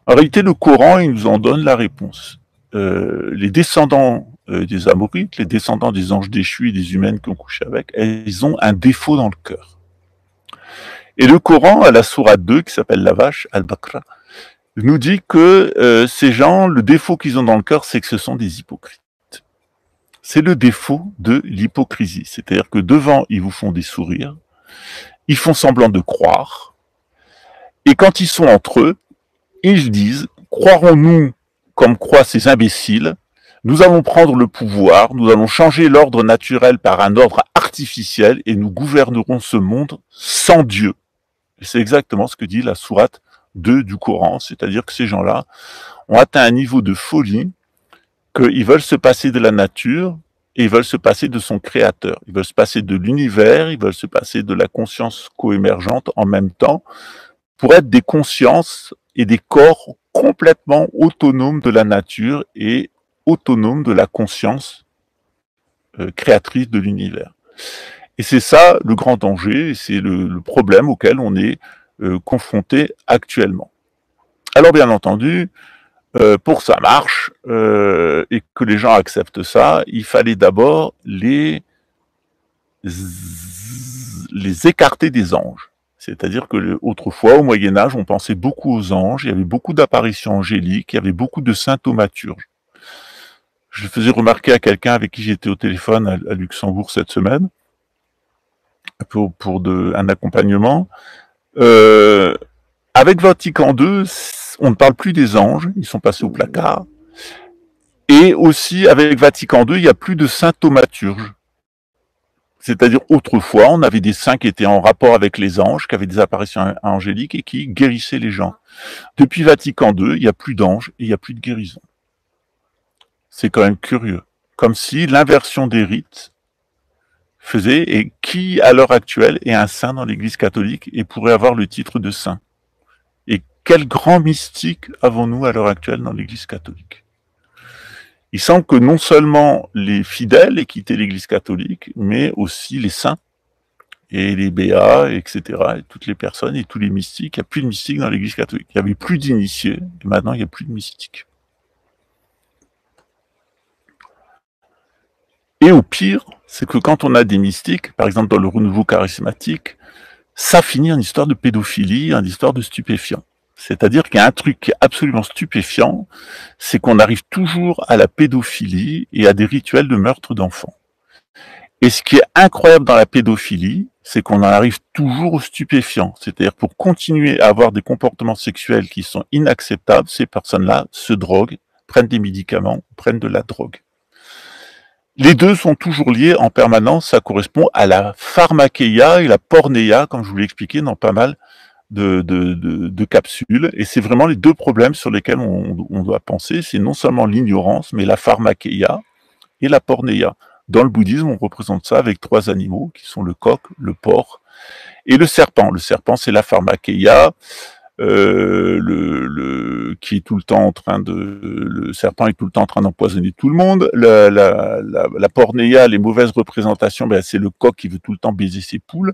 En réalité, le Coran, il nous en donne la réponse. Les descendants des Amorites, les descendants des anges déchus et des humaines qui ont couché avec, ils ont un défaut dans le cœur. Et le Coran, à la sourate 2, qui s'appelle la vache, Al-Baqarah, nous dit que ces gens, le défaut qu'ils ont dans le cœur, c'est que ce sont des hypocrites. C'est le défaut de l'hypocrisie. C'est-à-dire que devant, ils vous font des sourires, ils font semblant de croire, et quand ils sont entre eux, ils disent, croirons-nous comme croient ces imbéciles, nous allons prendre le pouvoir, nous allons changer l'ordre naturel par un ordre artificiel et nous gouvernerons ce monde sans Dieu. Et c'est exactement ce que dit la sourate 2 du Coran, c'est-à-dire que ces gens-là ont atteint un niveau de folie qu'ils veulent se passer de la nature et ils veulent se passer de son créateur. Ils veulent se passer de l'univers, ils veulent se passer de la conscience coémergente en même temps pour être des consciences et des corps complètement autonomes de la nature et autonomes de la conscience créatrice de l'univers. Et c'est ça le grand danger, et c'est le problème auquel on est confronté actuellement. Alors bien entendu, pour que ça marche et que les gens acceptent ça, il fallait d'abord les écarter des anges. C'est-à-dire que autrefois, au Moyen-Âge, on pensait beaucoup aux anges, il y avait beaucoup d'apparitions angéliques, il y avait beaucoup de saints thaumaturges. Je faisais remarquer à quelqu'un avec qui j'étais au téléphone à Luxembourg cette semaine, pour un accompagnement. Avec Vatican II, on ne parle plus des anges, ils sont passés au placard. Et aussi, avec Vatican II, il n'y a plus de saints thaumaturges. C'est-à-dire, autrefois, on avait des saints qui étaient en rapport avec les anges, qui avaient des apparitions angéliques et qui guérissaient les gens. Depuis Vatican II, il n'y a plus d'anges et il n'y a plus de guérison. C'est quand même curieux. Comme si l'inversion des rites faisait, et qui, à l'heure actuelle, est un saint dans l'Église catholique et pourrait avoir le titre de saint. Et quel grand mystique avons-nous à l'heure actuelle dans l'Église catholique? Il semble que non seulement les fidèles aient quitté l'Église catholique, mais aussi les saints et les béats, etc., et toutes les personnes et tous les mystiques. Il n'y a plus de mystiques dans l'Église catholique. Il n'y avait plus d'initiés, et maintenant il n'y a plus de mystiques. Et au pire, c'est que quand on a des mystiques, par exemple dans le renouveau charismatique, ça finit en histoire de pédophilie, en histoire de stupéfiants. C'est-à-dire qu'il y a un truc qui est absolument stupéfiant, c'est qu'on arrive toujours à la pédophilie et à des rituels de meurtre d'enfants. Et ce qui est incroyable dans la pédophilie, c'est qu'on en arrive toujours aux stupéfiants. C'est-à-dire pour continuer à avoir des comportements sexuels qui sont inacceptables, ces personnes-là se droguent, prennent des médicaments, prennent de la drogue. Les deux sont toujours liés en permanence, ça correspond à la pharmakeia et la pornéia, comme je vous l'ai expliqué dans pas mal de capsules. Et c'est vraiment les deux problèmes sur lesquels on doit penser. C'est non seulement l'ignorance, mais la pharmakeia et la pornéia. Dans le bouddhisme, on représente ça avec 3 animaux, qui sont le coq, le porc et le serpent. Le serpent, c'est la pharmakeia. Qui est tout le temps en train le serpent est tout le temps en train d'empoisonner tout le monde. La pornéia, les mauvaises représentations, ben c'est le coq qui veut tout le temps baiser ses poules.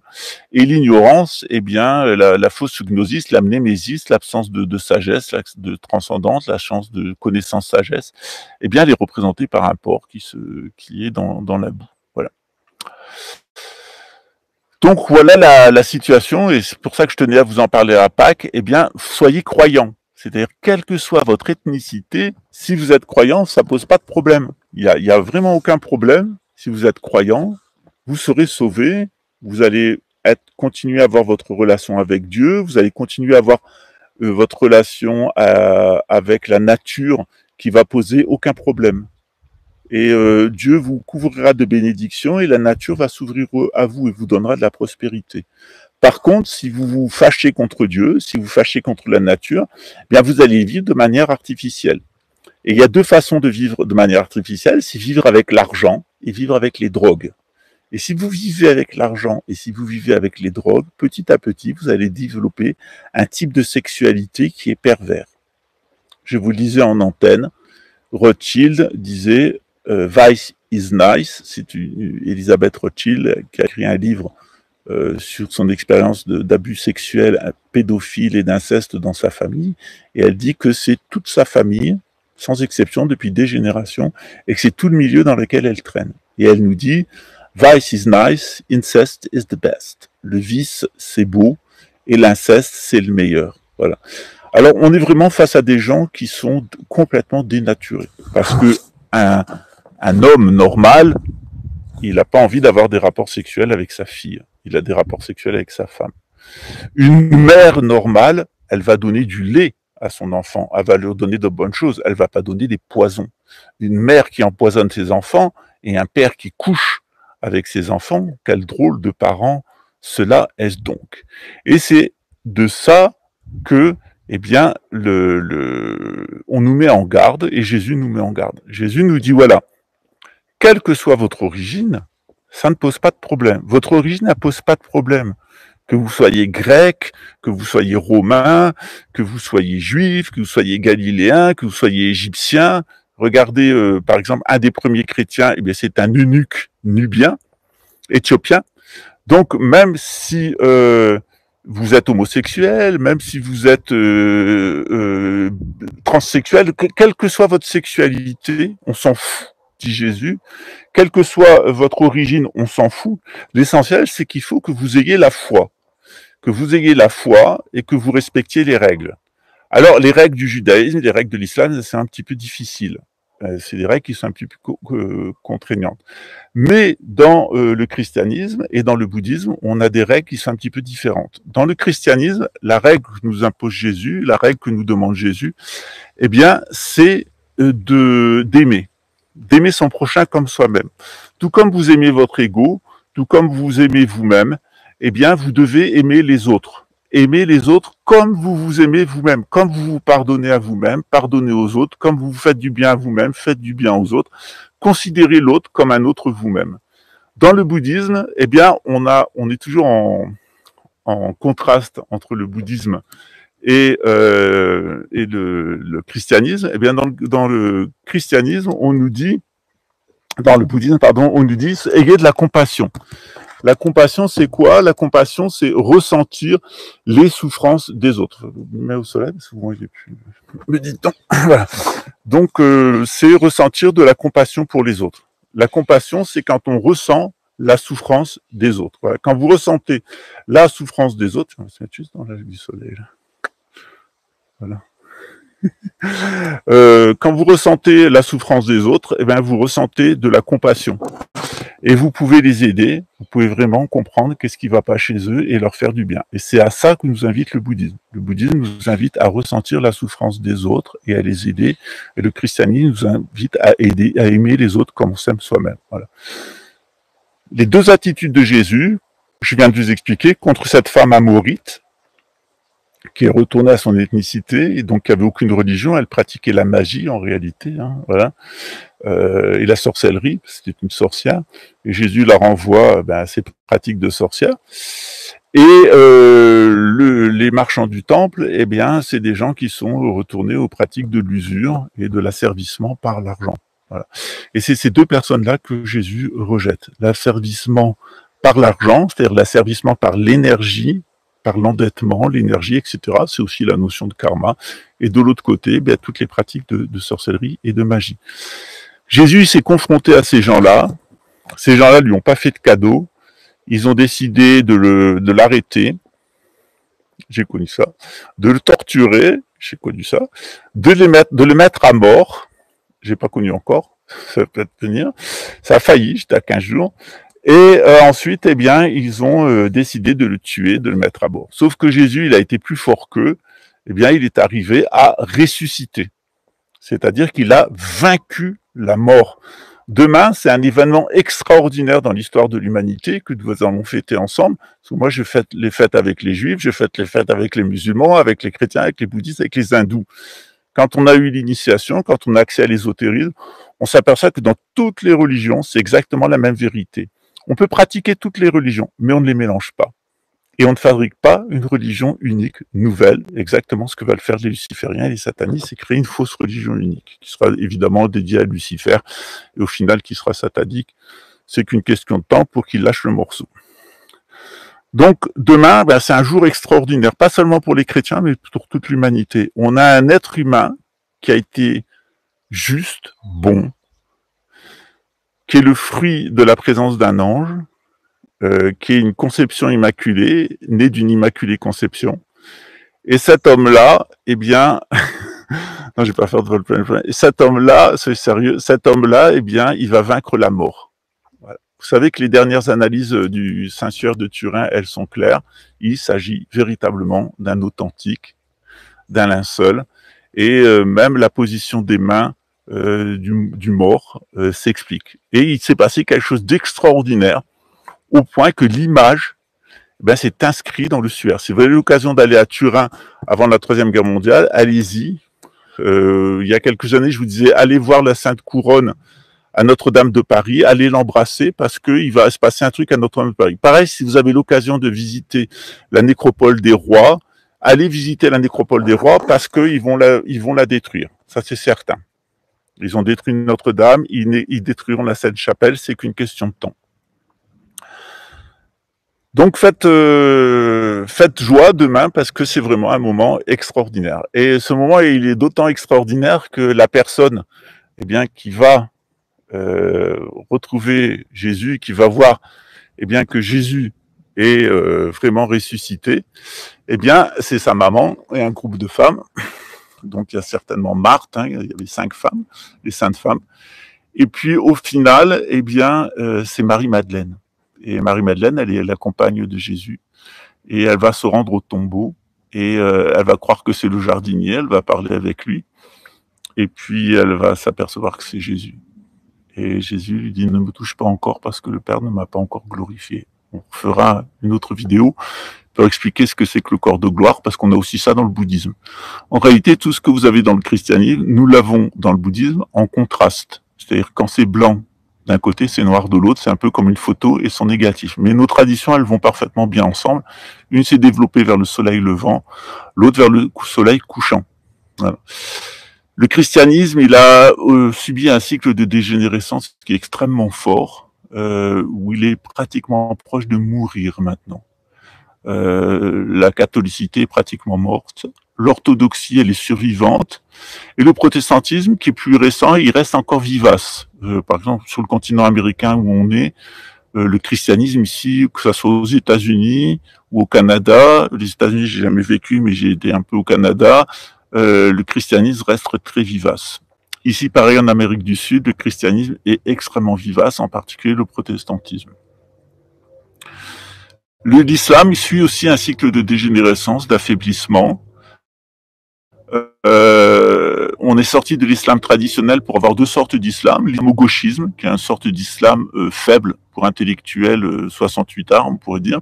Et l'ignorance, eh bien, la fausse gnosis, la mnémésis, l'absence de sagesse, de transcendance, la chance de connaissance sagesse, eh bien, elle est représentée par un porc qui est dans la boue. Voilà. Donc voilà la situation, et c'est pour ça que je tenais à vous en parler à Pâques. Eh bien, soyez croyants. C'est-à-dire, quelle que soit votre ethnicité, si vous êtes croyant, ça pose pas de problème. Il y a vraiment aucun problème. Si vous êtes croyant, vous serez sauvés. Vous allez continuer à avoir votre relation avec Dieu. Vous allez continuer à avoir votre relation avec la nature qui va poser aucun problème. Et Dieu vous couvrira de bénédictions et la nature va s'ouvrir à vous et vous donnera de la prospérité. Par contre, si vous vous fâchez contre Dieu, si vous fâchez contre la nature, eh bien vous allez vivre de manière artificielle. Et il y a 2 façons de vivre de manière artificielle, c'est vivre avec l'argent et vivre avec les drogues. Et si vous vivez avec l'argent et si vous vivez avec les drogues, petit à petit, vous allez développer un type de sexualité qui est pervers. Je vous le disais en antenne, Rothschild disait Vice is nice, c'est Elisabeth Rothschild qui a écrit un livre sur son expérience d'abus sexuels, pédophiles et d'inceste dans sa famille, et elle dit que c'est toute sa famille, sans exception, depuis des générations, et que c'est tout le milieu dans lequel elle traîne. Et elle nous dit Vice is nice, incest is the best. Le vice, c'est beau, et l'inceste, c'est le meilleur. Voilà. Alors, on est vraiment face à des gens qui sont complètement dénaturés, parce que un homme normal, il n'a pas envie d'avoir des rapports sexuels avec sa fille. Il a des rapports sexuels avec sa femme. Une mère normale, elle va donner du lait à son enfant. Elle va leur donner de bonnes choses. Elle va pas donner des poisons. Une mère qui empoisonne ses enfants et un père qui couche avec ses enfants, quel drôle de parents cela est-ce donc. Et c'est de ça que, eh bien, on nous met en garde et Jésus nous met en garde. Jésus nous dit, voilà, quelle que soit votre origine, ça ne pose pas de problème. Votre origine ne pose pas de problème. Que vous soyez grec, que vous soyez romain, que vous soyez juif, que vous soyez galiléen, que vous soyez égyptien. Regardez, par exemple, un des premiers chrétiens, eh bien, c'est un eunuque nubien, éthiopien. Donc, même si vous êtes homosexuel, même si vous êtes transsexuel, quelle que soit votre sexualité, on s'en fout, dit Jésus. Quelle que soit votre origine, on s'en fout. L'essentiel, c'est qu'il faut que vous ayez la foi. Que vous ayez la foi et que vous respectiez les règles. Alors, les règles du judaïsme, les règles de l'islam, c'est un petit peu difficile. C'est des règles qui sont un petit peu contraignantes. Mais dans le christianisme et dans le bouddhisme, on a des règles qui sont un petit peu différentes. Dans le christianisme, la règle que nous impose Jésus, la règle que nous demande Jésus, eh bien, c'est d'aimer son prochain comme soi-même. Tout comme vous aimez votre ego, tout comme vous aimez vous-même, eh bien, vous devez aimer les autres. Aimez les autres comme vous vous aimez vous-même, comme vous vous pardonnez à vous-même, pardonnez aux autres, comme vous faites du bien à vous-même, faites du bien aux autres. Considérez l'autre comme un autre vous-même. Dans le bouddhisme, eh bien, on est toujours en contraste entre le bouddhisme et le christianisme. Eh bien, dans le christianisme, on nous dit, dans le bouddhisme, pardon, on nous dit ayez de la compassion. La compassion, c'est quoi? La compassion, c'est ressentir les souffrances des autres. Je vous mets au soleil, parce que moi, j'ai plus méditant. Voilà. Donc, c'est ressentir de la compassion pour les autres. La compassion, c'est quand on ressent la souffrance des autres. Voilà. Quand vous ressentez la souffrance des autres, je vais me mettre juste dans l'âge du soleil, là. Voilà. Quand vous ressentez la souffrance des autres, eh bien, vous ressentez de la compassion. Et vous pouvez les aider, vous pouvez vraiment comprendre qu'est-ce qui ne va pas chez eux et leur faire du bien. Et c'est à ça que nous invite le bouddhisme. Le bouddhisme nous invite à ressentir la souffrance des autres et à les aider. Et le christianisme nous invite à aider, à aimer les autres comme on s'aime soi-même. Voilà. Les deux attitudes de Jésus, je viens de vous expliquer, contre cette femme amorite, qui est retournée à son ethnicité et donc qui avait aucune religion, elle pratiquait la magie en réalité, hein, voilà, et la sorcellerie, c'était une sorcière, et Jésus la renvoie à ses pratiques de sorcière. Et les marchands du temple, eh bien, c'est des gens qui sont retournés aux pratiques de l'usure et de l'asservissement par l'argent. Voilà. Et c'est ces deux personnes-là que Jésus rejette. L'asservissement par l'argent, c'est-à-dire l'asservissement par l'énergie, par l'endettement, l'énergie, etc. C'est aussi la notion de karma. Et de l'autre côté, bien, toutes les pratiques de sorcellerie et de magie. Jésus s'est confronté à ces gens-là. Ces gens-là lui ont pas fait de cadeau. Ils ont décidé de l'arrêter. J'ai connu ça. De le torturer. J'ai connu ça. De le mettre à mort. J'ai pas connu encore. Ça peut peut-être venir. Ça a failli. J'étais à 15 jours. Et ensuite, eh bien, ils ont décidé de le tuer, de le mettre à mort. Sauf que Jésus, il a été plus fort qu'eux. Eh bien, il est arrivé à ressusciter. C'est-à-dire qu'il a vaincu la mort. Demain, c'est un événement extraordinaire dans l'histoire de l'humanité que nous allons fêter ensemble. Parce que moi, je fête les fêtes avec les juifs, je fête les fêtes avec les musulmans, avec les chrétiens, avec les bouddhistes, avec les hindous. Quand on a eu l'initiation, quand on a accès à l'ésotérisme, on s'aperçoit que dans toutes les religions, c'est exactement la même vérité. On peut pratiquer toutes les religions, mais on ne les mélange pas. Et on ne fabrique pas une religion unique, nouvelle, exactement ce que veulent faire les lucifériens et les satanistes, c'est créer une fausse religion unique, qui sera évidemment dédiée à Lucifer, et au final qui sera satanique. C'est qu'une question de temps pour qu'il lâche le morceau. Donc demain, c'est un jour extraordinaire, pas seulement pour les chrétiens, mais pour toute l'humanité. On a un être humain qui a été juste, bon, qui est le fruit de la présence d'un ange, qui est une conception immaculée, née d'une immaculée conception. Et cet homme-là, eh bien, non, je vais pas faire de roleplay. Et cet homme-là, c'est sérieux, cet homme-là, eh bien, il va vaincre la mort. Voilà. Vous savez que les dernières analyses du Saint-Sieur de Turin, elles sont claires. Il s'agit véritablement d'un authentique, d'un linceul, et même la position des mains du mort s'explique. Et il s'est passé quelque chose d'extraordinaire, au point que l'image c'est inscrit dans le suaire. Si vous avez l'occasion d'aller à Turin avant la Troisième Guerre mondiale, allez-y. Il y a quelques années, je vous disais, allez voir la Sainte Couronne à Notre-Dame de Paris, allez l'embrasser parce qu'il va se passer un truc à Notre-Dame de Paris. Pareil, si vous avez l'occasion de visiter la nécropole des rois, allez visiter la nécropole des rois parce qu'ils vont la détruire. Ça, c'est certain. Ils ont détruit Notre-Dame, ils détruiront la Sainte-Chapelle, c'est qu'une question de temps. Donc faites joie demain parce que c'est vraiment un moment extraordinaire. Et ce moment, il est d'autant extraordinaire que la personne, qui va retrouver Jésus, qui va voir, que Jésus est vraiment ressuscité, c'est sa maman et un groupe de femmes. Donc il y a certainement Marthe, il y avait 5 femmes, les saintes femmes. Et puis au final, c'est Marie-Madeleine. Et Marie-Madeleine, elle est la compagne de Jésus. Et elle va se rendre au tombeau. Et elle va croire que c'est le jardinier. Elle va parler avec lui. Et puis, elle va s'apercevoir que c'est Jésus. Et Jésus lui dit, ne me touche pas encore parce que le Père ne m'a pas encore glorifié. On fera une autre vidéo pour expliquer ce que c'est que le corps de gloire, parce qu'on a aussi ça dans le bouddhisme. En réalité, tout ce que vous avez dans le christianisme, nous l'avons dans le bouddhisme en contraste. C'est-à-dire, quand c'est blanc, d'un côté, c'est noir de l'autre, c'est un peu comme une photo et son négatif. Mais nos traditions, elles vont parfaitement bien ensemble. Une s'est développée vers le soleil levant, l'autre vers le soleil couchant. Voilà. Le christianisme, il a subi un cycle de dégénérescence qui est extrêmement fort. où il est pratiquement proche de mourir maintenant. La catholicité est pratiquement morte. L'orthodoxie, elle est survivante. Et le protestantisme, qui est plus récent, il reste encore vivace. Par exemple, sur le continent américain où on est, le christianisme ici, que ce soit aux États-Unis ou au Canada, les États-Unis, j'ai jamais vécu, mais j'ai été un peu au Canada, le christianisme reste très vivace. Ici, pareil, en Amérique du Sud, le christianisme est extrêmement vivace, en particulier le protestantisme. L'islam suit aussi un cycle de dégénérescence, d'affaiblissement. On est sorti de l'islam traditionnel pour avoir deux sortes d'islam. L'islamo-gauchisme, qui est une sorte d'islam faible pour intellectuels 68 arts, on pourrait dire,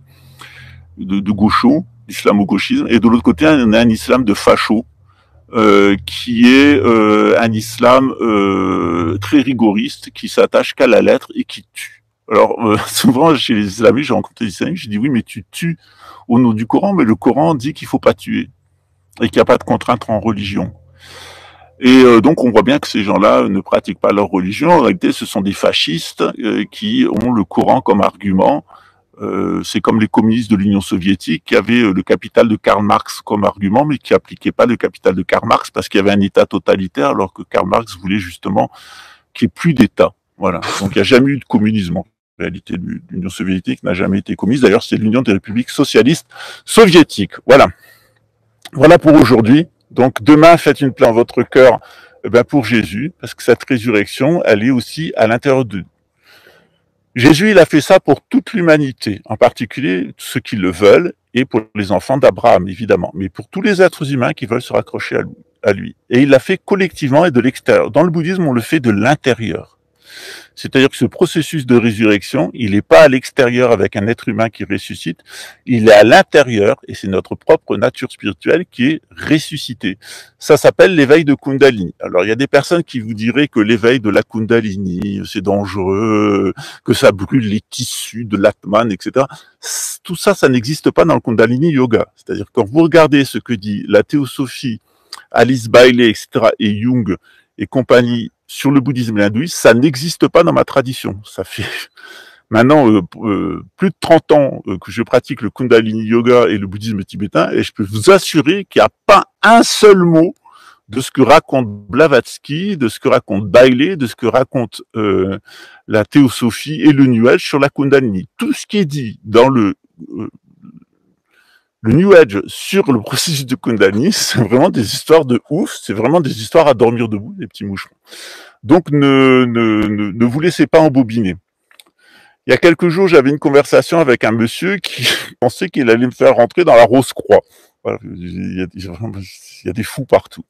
de gauchos, l'islamo-gauchisme. Et de l'autre côté, on a un islam de facho, qui est un islam très rigoriste, qui s'attache qu'à la lettre et qui tue. Alors, souvent, chez les islamistes, j'ai rencontré des islamistes, je dis oui, mais tu tues au nom du Coran, mais le Coran dit qu'il faut pas tuer et qu'il n'y a pas de contrainte en religion. Et donc, on voit bien que ces gens-là ne pratiquent pas leur religion. En réalité, ce sont des fascistes qui ont le Coran comme argument. C'est comme les communistes de l'Union soviétique qui avaient le capital de Karl Marx comme argument, mais qui n'appliquaient pas le capital de Karl Marx parce qu'il y avait un État totalitaire, alors que Karl Marx voulait justement qu'il n'y ait plus d'État. Voilà. Donc, il n'y a jamais eu de communisme. En réalité, l'Union soviétique n'a jamais été communiste. D'ailleurs, c'est l'Union des républiques socialistes soviétiques. Voilà. Voilà pour aujourd'hui. Donc, demain, faites une plaie en votre cœur pour Jésus, parce que cette résurrection, elle est aussi à l'intérieur de nous. Jésus, il a fait ça pour toute l'humanité, en particulier ceux qui le veulent, et pour les enfants d'Abraham, évidemment, mais pour tous les êtres humains qui veulent se raccrocher à lui. Et il l'a fait collectivement et de l'extérieur. Dans le bouddhisme, on le fait de l'intérieur. C'est-à-dire que ce processus de résurrection, il n'est pas à l'extérieur avec un être humain qui ressuscite, il est à l'intérieur, et c'est notre propre nature spirituelle qui est ressuscitée. Ça s'appelle l'éveil de Kundalini. Alors, il y a des personnes qui vous diraient que l'éveil de la Kundalini, c'est dangereux, que ça brûle les tissus de l'Atman, etc. Tout ça, ça n'existe pas dans le Kundalini Yoga. C'est-à-dire quand vous regardez ce que dit la théosophie, Alice Bailey, etc., et Jung et compagnie, sur le bouddhisme et l'hindouisme, ça n'existe pas dans ma tradition. Ça fait maintenant plus de 30 ans que je pratique le Kundalini Yoga et le bouddhisme tibétain, et je peux vous assurer qu'il n'y a pas un seul mot de ce que raconte Blavatsky, de ce que raconte Bailey, de ce que raconte la théosophie et le New Age sur la Kundalini. Tout ce qui est dit dans le New Age sur le processus de Kundalini, c'est vraiment des histoires de ouf, c'est vraiment des histoires à dormir debout, les petits moucherons. Donc ne vous laissez pas embobiner. Il y a quelques jours, j'avais une conversation avec un monsieur qui pensait qu'il allait me faire rentrer dans la Rose-Croix. Voilà, il y a des fous partout.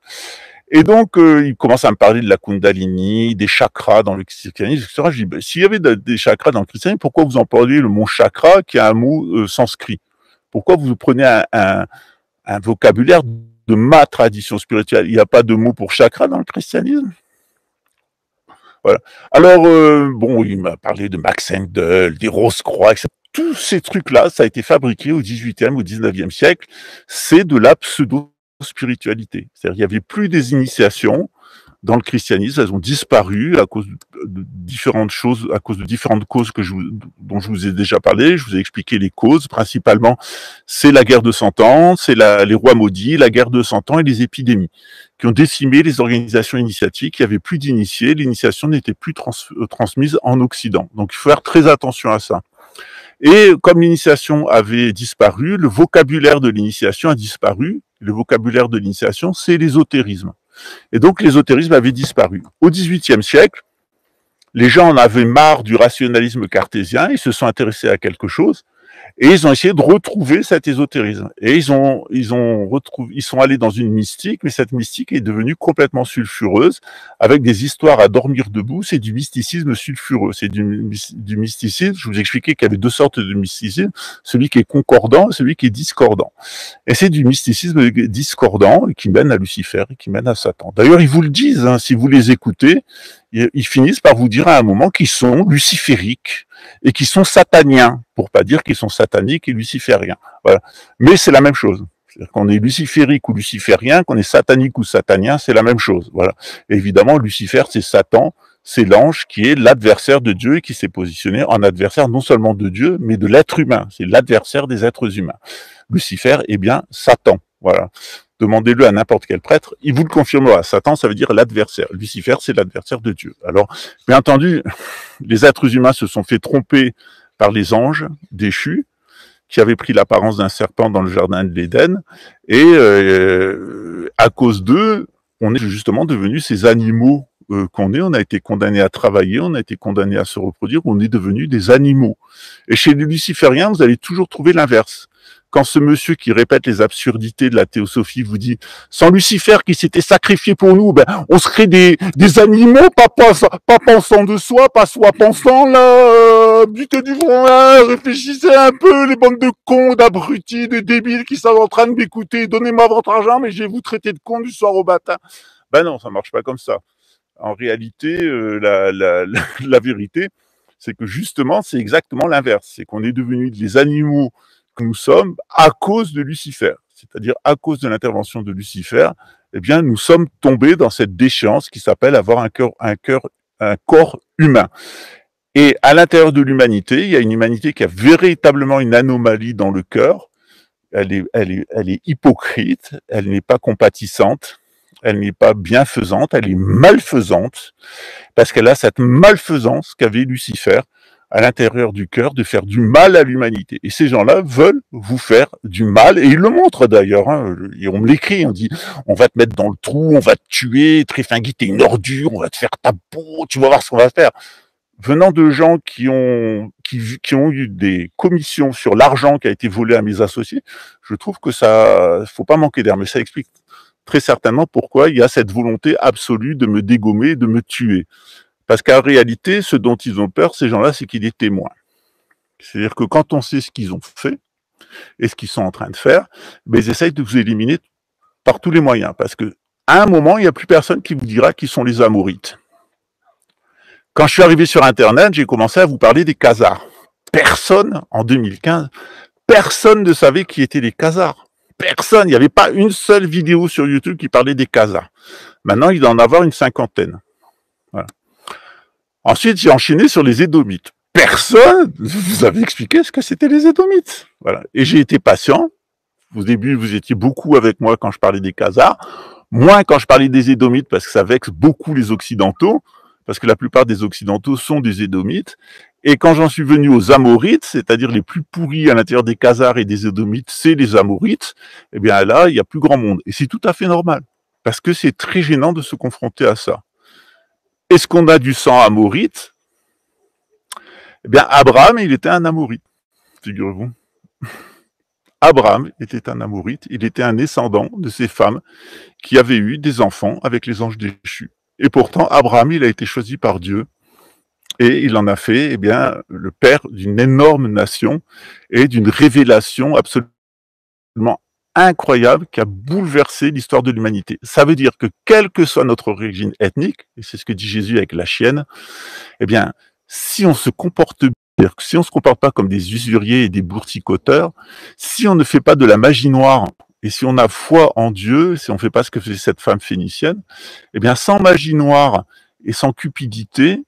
Et donc, il commence à me parler de la Kundalini, des chakras dans le christianisme, etc. Je dis, ben, s'il y avait des chakras dans le christianisme, pourquoi vous employez le mot chakra, qui est un mot sanskrit? Pourquoi vous prenez un vocabulaire de ma tradition spirituelle? Il n'y a pas de mot pour chakra dans le christianisme? Voilà. Alors, bon, il m'a parlé de Max Handel, des Rose-Croix, etc. Tous ces trucs-là, ça a été fabriqué au XVIIIe, au XIXe siècle. C'est de la pseudo-spiritualité. C'est-à-dire, il n'y avait plus des initiations dans le christianisme, elles ont disparu à cause de différentes choses, à cause de différentes causes dont je vous ai déjà parlé. Je vous ai expliqué les causes. Principalement, c'est la guerre de 100 ans, c'est les rois maudits, la guerre de 100 ans et les épidémies qui ont décimé les organisations initiatiques. Il n'y avait plus d'initiés, l'initiation n'était plus transmise en Occident. Donc, il faut faire très attention à ça. Et comme l'initiation avait disparu, le vocabulaire de l'initiation a disparu. Le vocabulaire de l'initiation, c'est l'ésotérisme. Et donc l'ésotérisme avait disparu. Au XVIIIe siècle, les gens en avaient marre du rationalisme cartésien, ils se sont intéressés à quelque chose, et ils ont essayé de retrouver cet ésotérisme. Et ils sont allés dans une mystique, mais cette mystique est devenue complètement sulfureuse, avec des histoires à dormir debout. C'est du mysticisme sulfureux. C'est du mysticisme. Je vous expliquais qu'il y avait deux sortes de mysticisme, celui qui est concordant et celui qui est discordant. Et c'est du mysticisme discordant qui mène à Lucifer et qui mène à Satan. D'ailleurs, ils vous le disent, hein, si vous les écoutez, ils finissent par vous dire à un moment qu'ils sont lucifériques et qu'ils sont sataniens, pour pas dire qu'ils sont sataniques et lucifériens. Voilà. Mais c'est la même chose. C'est-à-dire qu'on est luciférique ou luciférien, qu'on est satanique ou satanien, c'est la même chose. Voilà. Et évidemment, Lucifer, c'est Satan, c'est l'ange qui est l'adversaire de Dieu et qui s'est positionné en adversaire non seulement de Dieu, mais de l'être humain. C'est l'adversaire des êtres humains. Lucifer, eh bien, Satan. Voilà. Demandez-le à n'importe quel prêtre, il vous le confirmera. Satan, ça veut dire l'adversaire. Lucifer, c'est l'adversaire de Dieu. Alors, bien entendu, les êtres humains se sont fait tromper par les anges déchus, qui avaient pris l'apparence d'un serpent dans le jardin de l'Éden, et à cause d'eux, on est justement devenus ces animaux qu'on est. On a été condamnés à travailler, on a été condamnés à se reproduire, on est devenus des animaux. Et chez les lucifériens, vous allez toujours trouver l'inverse. Quand ce monsieur qui répète les absurdités de la théosophie vous dit « Sans Lucifer qui s'était sacrifié pour nous, ben, on serait des animaux, pas pensant de soi, pas soi pensant, là, butez du front, là, réfléchissez un peu, les bandes de cons, d'abrutis, de débiles qui sont en train de m'écouter, donnez-moi votre argent, mais je vais vous traiter de con du soir au matin. » Ben non, ça marche pas comme ça. En réalité, la vérité, c'est que justement, c'est exactement l'inverse. C'est qu'on est devenus des animaux que nous sommes à cause de Lucifer. C'est-à-dire à cause de l'intervention de Lucifer, eh bien, nous sommes tombés dans cette déchéance qui s'appelle avoir un corps humain. Et à l'intérieur de l'humanité, il y a une humanité qui a véritablement une anomalie dans le cœur. Elle est hypocrite, elle n'est pas compatissante, elle n'est pas bienfaisante, elle est malfaisante, parce qu'elle a cette malfaisance qu'avait Lucifer à l'intérieur du cœur de faire du mal à l'humanité. Et ces gens-là veulent vous faire du mal, et ils le montrent d'ailleurs, hein, et on me l'écrit, on dit, on va te mettre dans le trou, on va te tuer, Tréfingui, t'es une ordure, on va te faire ta peau, tu vas voir ce qu'on va faire. Venant de gens qui ont eu des commissions sur l'argent qui a été volé à mes associés, je trouve que ça, faut pas manquer d'air, mais ça explique très certainement pourquoi il y a cette volonté absolue de me dégommer, de me tuer. Parce qu'en réalité, ce dont ils ont peur, ces gens-là, c'est qu'il y ait témoins. C'est-à-dire que quand on sait ce qu'ils ont fait et ce qu'ils sont en train de faire, ben, ils essayent de vous éliminer par tous les moyens. Parce que à un moment, il n'y a plus personne qui vous dira qui sont les Amorites. Quand je suis arrivé sur Internet, j'ai commencé à vous parler des Khazars. Personne, en 2015, personne ne savait qui étaient les Khazars. Personne, il n'y avait pas une seule vidéo sur YouTube qui parlait des Khazars. Maintenant, il doit en avoir une 50aine. Voilà. Ensuite, j'ai enchaîné sur les Édomites. Personne vous avait expliqué ce que c'était les Édomites. Voilà. Et j'ai été patient. Au début, vous étiez beaucoup avec moi quand je parlais des Khazars, moins quand je parlais des Édomites parce que ça vexe beaucoup les Occidentaux, parce que la plupart des Occidentaux sont des Édomites. Et quand j'en suis venu aux Amorites, c'est-à-dire les plus pourris à l'intérieur des Khazars et des Édomites, c'est les Amorites, eh bien là, il y a plus grand monde. Et c'est tout à fait normal, parce que c'est très gênant de se confronter à ça. Est-ce qu'on a du sang amorite? Eh bien, Abraham, il était un Amorite, figurez-vous. Abraham était un Amorite, il était un descendant de ces femmes qui avaient eu des enfants avec les anges déchus. Et pourtant, Abraham, il a été choisi par Dieu et il en a fait, eh bien, le père d'une énorme nation et d'une révélation absolument incroyable qui a bouleversé l'histoire de l'humanité. Ça veut dire que quelle que soit notre origine ethnique, et c'est ce que dit Jésus avec la chienne, eh bien, si on se comporte bien, si on se comporte pas comme des usuriers et des bourticoteurs, si on ne fait pas de la magie noire, et si on a foi en Dieu, si on ne fait pas ce que faisait cette femme phénicienne, eh bien, sans magie noire et sans cupidité,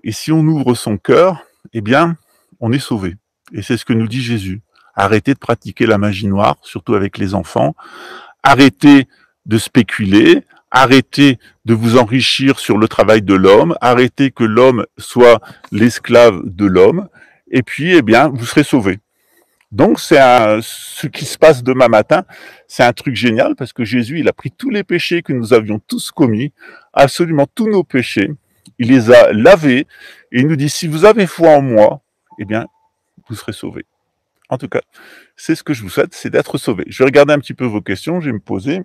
et si on ouvre son cœur, eh bien, on est sauvé. Et c'est ce que nous dit Jésus. Arrêtez de pratiquer la magie noire, surtout avec les enfants. Arrêtez de spéculer. Arrêtez de vous enrichir sur le travail de l'homme. Arrêtez que l'homme soit l'esclave de l'homme. Et puis, eh bien, vous serez sauvés. Donc, ce qui se passe demain matin, c'est un truc génial parce que Jésus, il a pris tous les péchés que nous avions tous commis, absolument tous nos péchés. Il les a lavés et il nous dit, si vous avez foi en moi, eh bien, vous serez sauvés. En tout cas, c'est ce que je vous souhaite, c'est d'être sauvés. Je vais regarder un petit peu vos questions, je vais me poser.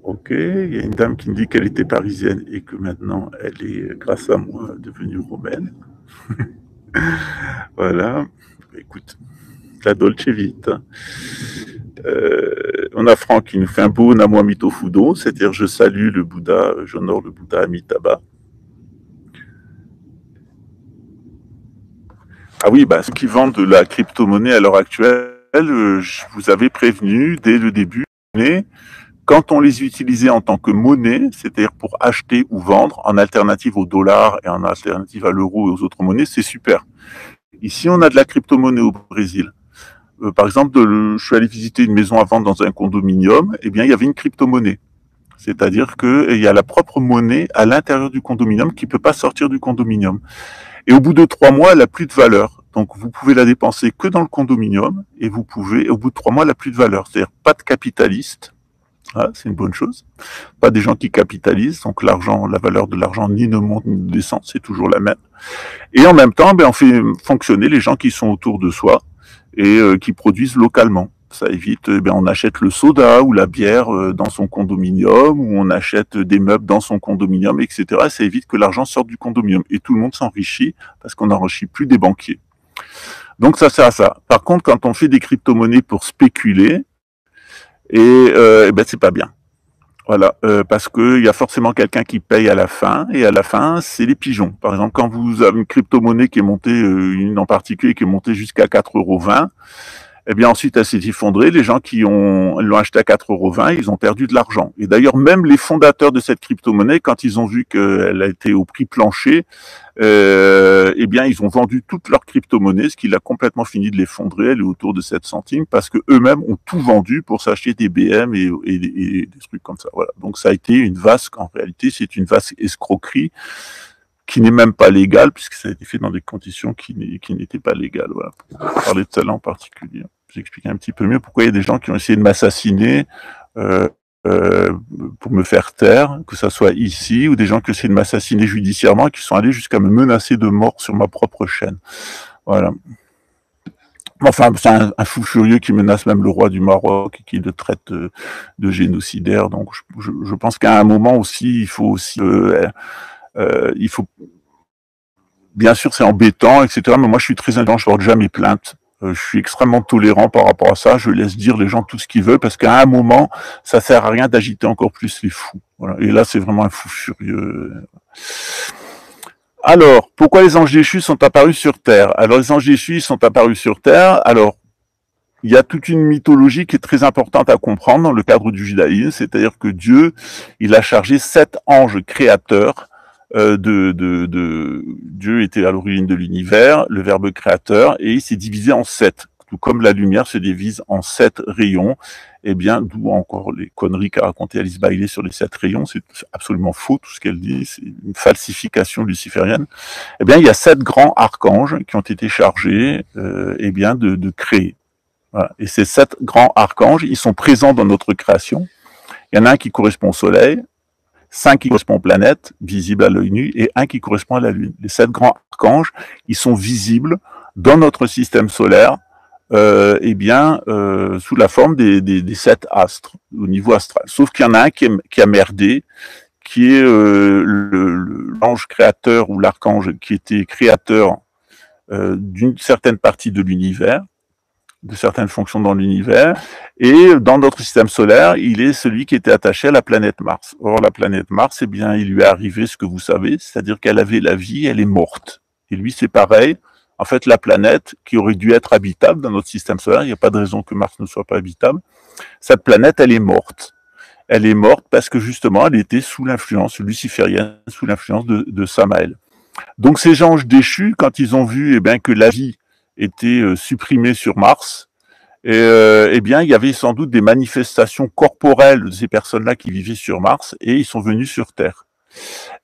Ok, il y a une dame qui me dit qu'elle était parisienne et que maintenant, elle est, grâce à moi, devenue romaine. Voilà, écoute, la Dolce Vita. On a Franck qui nous fait un beau Namo Amito Fudo, c'est-à-dire je salue le Bouddha, j'honore le Bouddha Amitabha. Ah oui, bah, ceux qui vendent de la crypto-monnaie à l'heure actuelle, je vous avais prévenu dès le début, quand on les utilisait en tant que monnaie, c'est-à-dire pour acheter ou vendre, en alternative au dollar et en alternative à l'euro et aux autres monnaies, c'est super. Ici, on a de la crypto-monnaie au Brésil. Par exemple, je suis allé visiter une maison à vendre dans un condominium, eh bien, il y avait une crypto-monnaie. C'est-à-dire qu'il y a la propre monnaie à l'intérieur du condominium qui ne peut pas sortir du condominium. Et au bout de 3 mois, elle n'a plus de valeur. Donc, vous pouvez la dépenser que dans le condominium et vous pouvez, au bout de 3 mois, elle n'a plus de valeur. C'est-à-dire pas de capitaliste. Ah, c'est une bonne chose. Pas des gens qui capitalisent. Donc, l'argent, la valeur de l'argent ni ne monte ni ne descend. C'est toujours la même. Et en même temps, on fait fonctionner les gens qui sont autour de soi et qui produisent localement. Ça évite, on achète le soda ou la bière dans son condominium, ou on achète des meubles dans son condominium, etc. Ça évite que l'argent sorte du condominium. Et tout le monde s'enrichit parce qu'on n'enrichit plus des banquiers. Donc ça sert à ça. Par contre, quand on fait des crypto-monnaies pour spéculer, c'est pas bien. Voilà, parce qu'il y a forcément quelqu'un qui paye à la fin, et à la fin, c'est les pigeons. Par exemple, quand vous avez une crypto-monnaie qui est montée, une en particulier qui est montée jusqu'à 4,20 €, eh bien ensuite elle s'est effondrée. Les gens qui l'ont acheté à 4,20 €, ils ont perdu de l'argent. Et d'ailleurs, même les fondateurs de cette crypto-monnaie, quand ils ont vu qu'elle a été au prix plancher, ils ont vendu toutes leurs crypto-monnaies, ce qui l'a complètement fini de l'effondrer. Elle est autour de 7 centimes parce que eux-mêmes ont tout vendu pour s'acheter des BM et des trucs comme ça. Voilà. Donc ça a été en réalité, c'est une vaste escroquerie qui n'est même pas légale, puisque ça a été fait dans des conditions qui n'étaient pas légales. Voilà. Pour parler de celle-là en particulier. J'explique un petit peu mieux pourquoi il y a des gens qui ont essayé de m'assassiner pour me faire taire, que ça soit ici, ou des gens qui ont essayé de m'assassiner judiciairement et qui sont allés jusqu'à me menacer de mort sur ma propre chaîne. Voilà. Enfin, c'est un fou furieux qui menace même le roi du Maroc et qui le traite de génocidaire. Donc, je pense qu'à un moment aussi, il faut bien sûr, c'est embêtant, etc. Mais moi, je suis très indulgent, je porte jamais plainte. Je suis extrêmement tolérant par rapport à ça. Je laisse dire les gens tout ce qu'ils veulent parce qu'à un moment, ça sert à rien d'agiter encore plus les fous. Voilà. Et là, c'est vraiment un fou furieux. Alors, pourquoi les anges déchus sont apparus sur Terre? Alors, les anges déchus sont apparus sur Terre. Alors, il y a toute une mythologie qui est très importante à comprendre dans le cadre du judaïsme, c'est-à-dire que Dieu, il a chargé 7 anges créateurs. Dieu était à l'origine de l'univers, le Verbe créateur, et il s'est divisé en 7. Tout comme la lumière se divise en 7 rayons, d'où encore les conneries qu'a raconté Alice Bailey sur les 7 rayons, c'est absolument faux tout ce qu'elle dit, c'est une falsification luciférienne. Il y a 7 grands archanges qui ont été chargés, de créer. Voilà. Et ces 7 grands archanges, ils sont présents dans notre création. Il y en a un qui correspond au soleil, 5 qui correspondent aux planètes, visibles à l'œil nu, et 1 qui correspond à la Lune. Les 7 grands archanges, ils sont visibles dans notre système solaire, sous la forme des 7 astres, au niveau astral. Sauf qu'il y en a un qui a merdé, qui est l'ange créateur ou l'archange qui était créateur d'une certaine partie de l'univers, de certaines fonctions dans l'univers, et dans notre système solaire, il est celui qui était attaché à la planète Mars. Or, la planète Mars, il lui est arrivé ce que vous savez, c'est-à-dire qu'elle avait la vie, elle est morte. Et lui, c'est pareil. En fait, la planète qui aurait dû être habitable dans notre système solaire, il n'y a pas de raison que Mars ne soit pas habitable, cette planète, elle est morte. Elle est morte parce que justement, elle était sous l'influence luciférienne, sous l'influence de Samaël. Donc, ces anges déchus, quand ils ont vu que la vie était supprimée sur Mars, il y avait sans doute des manifestations corporelles de ces personnes-là qui vivaient sur Mars, et ils sont venus sur Terre.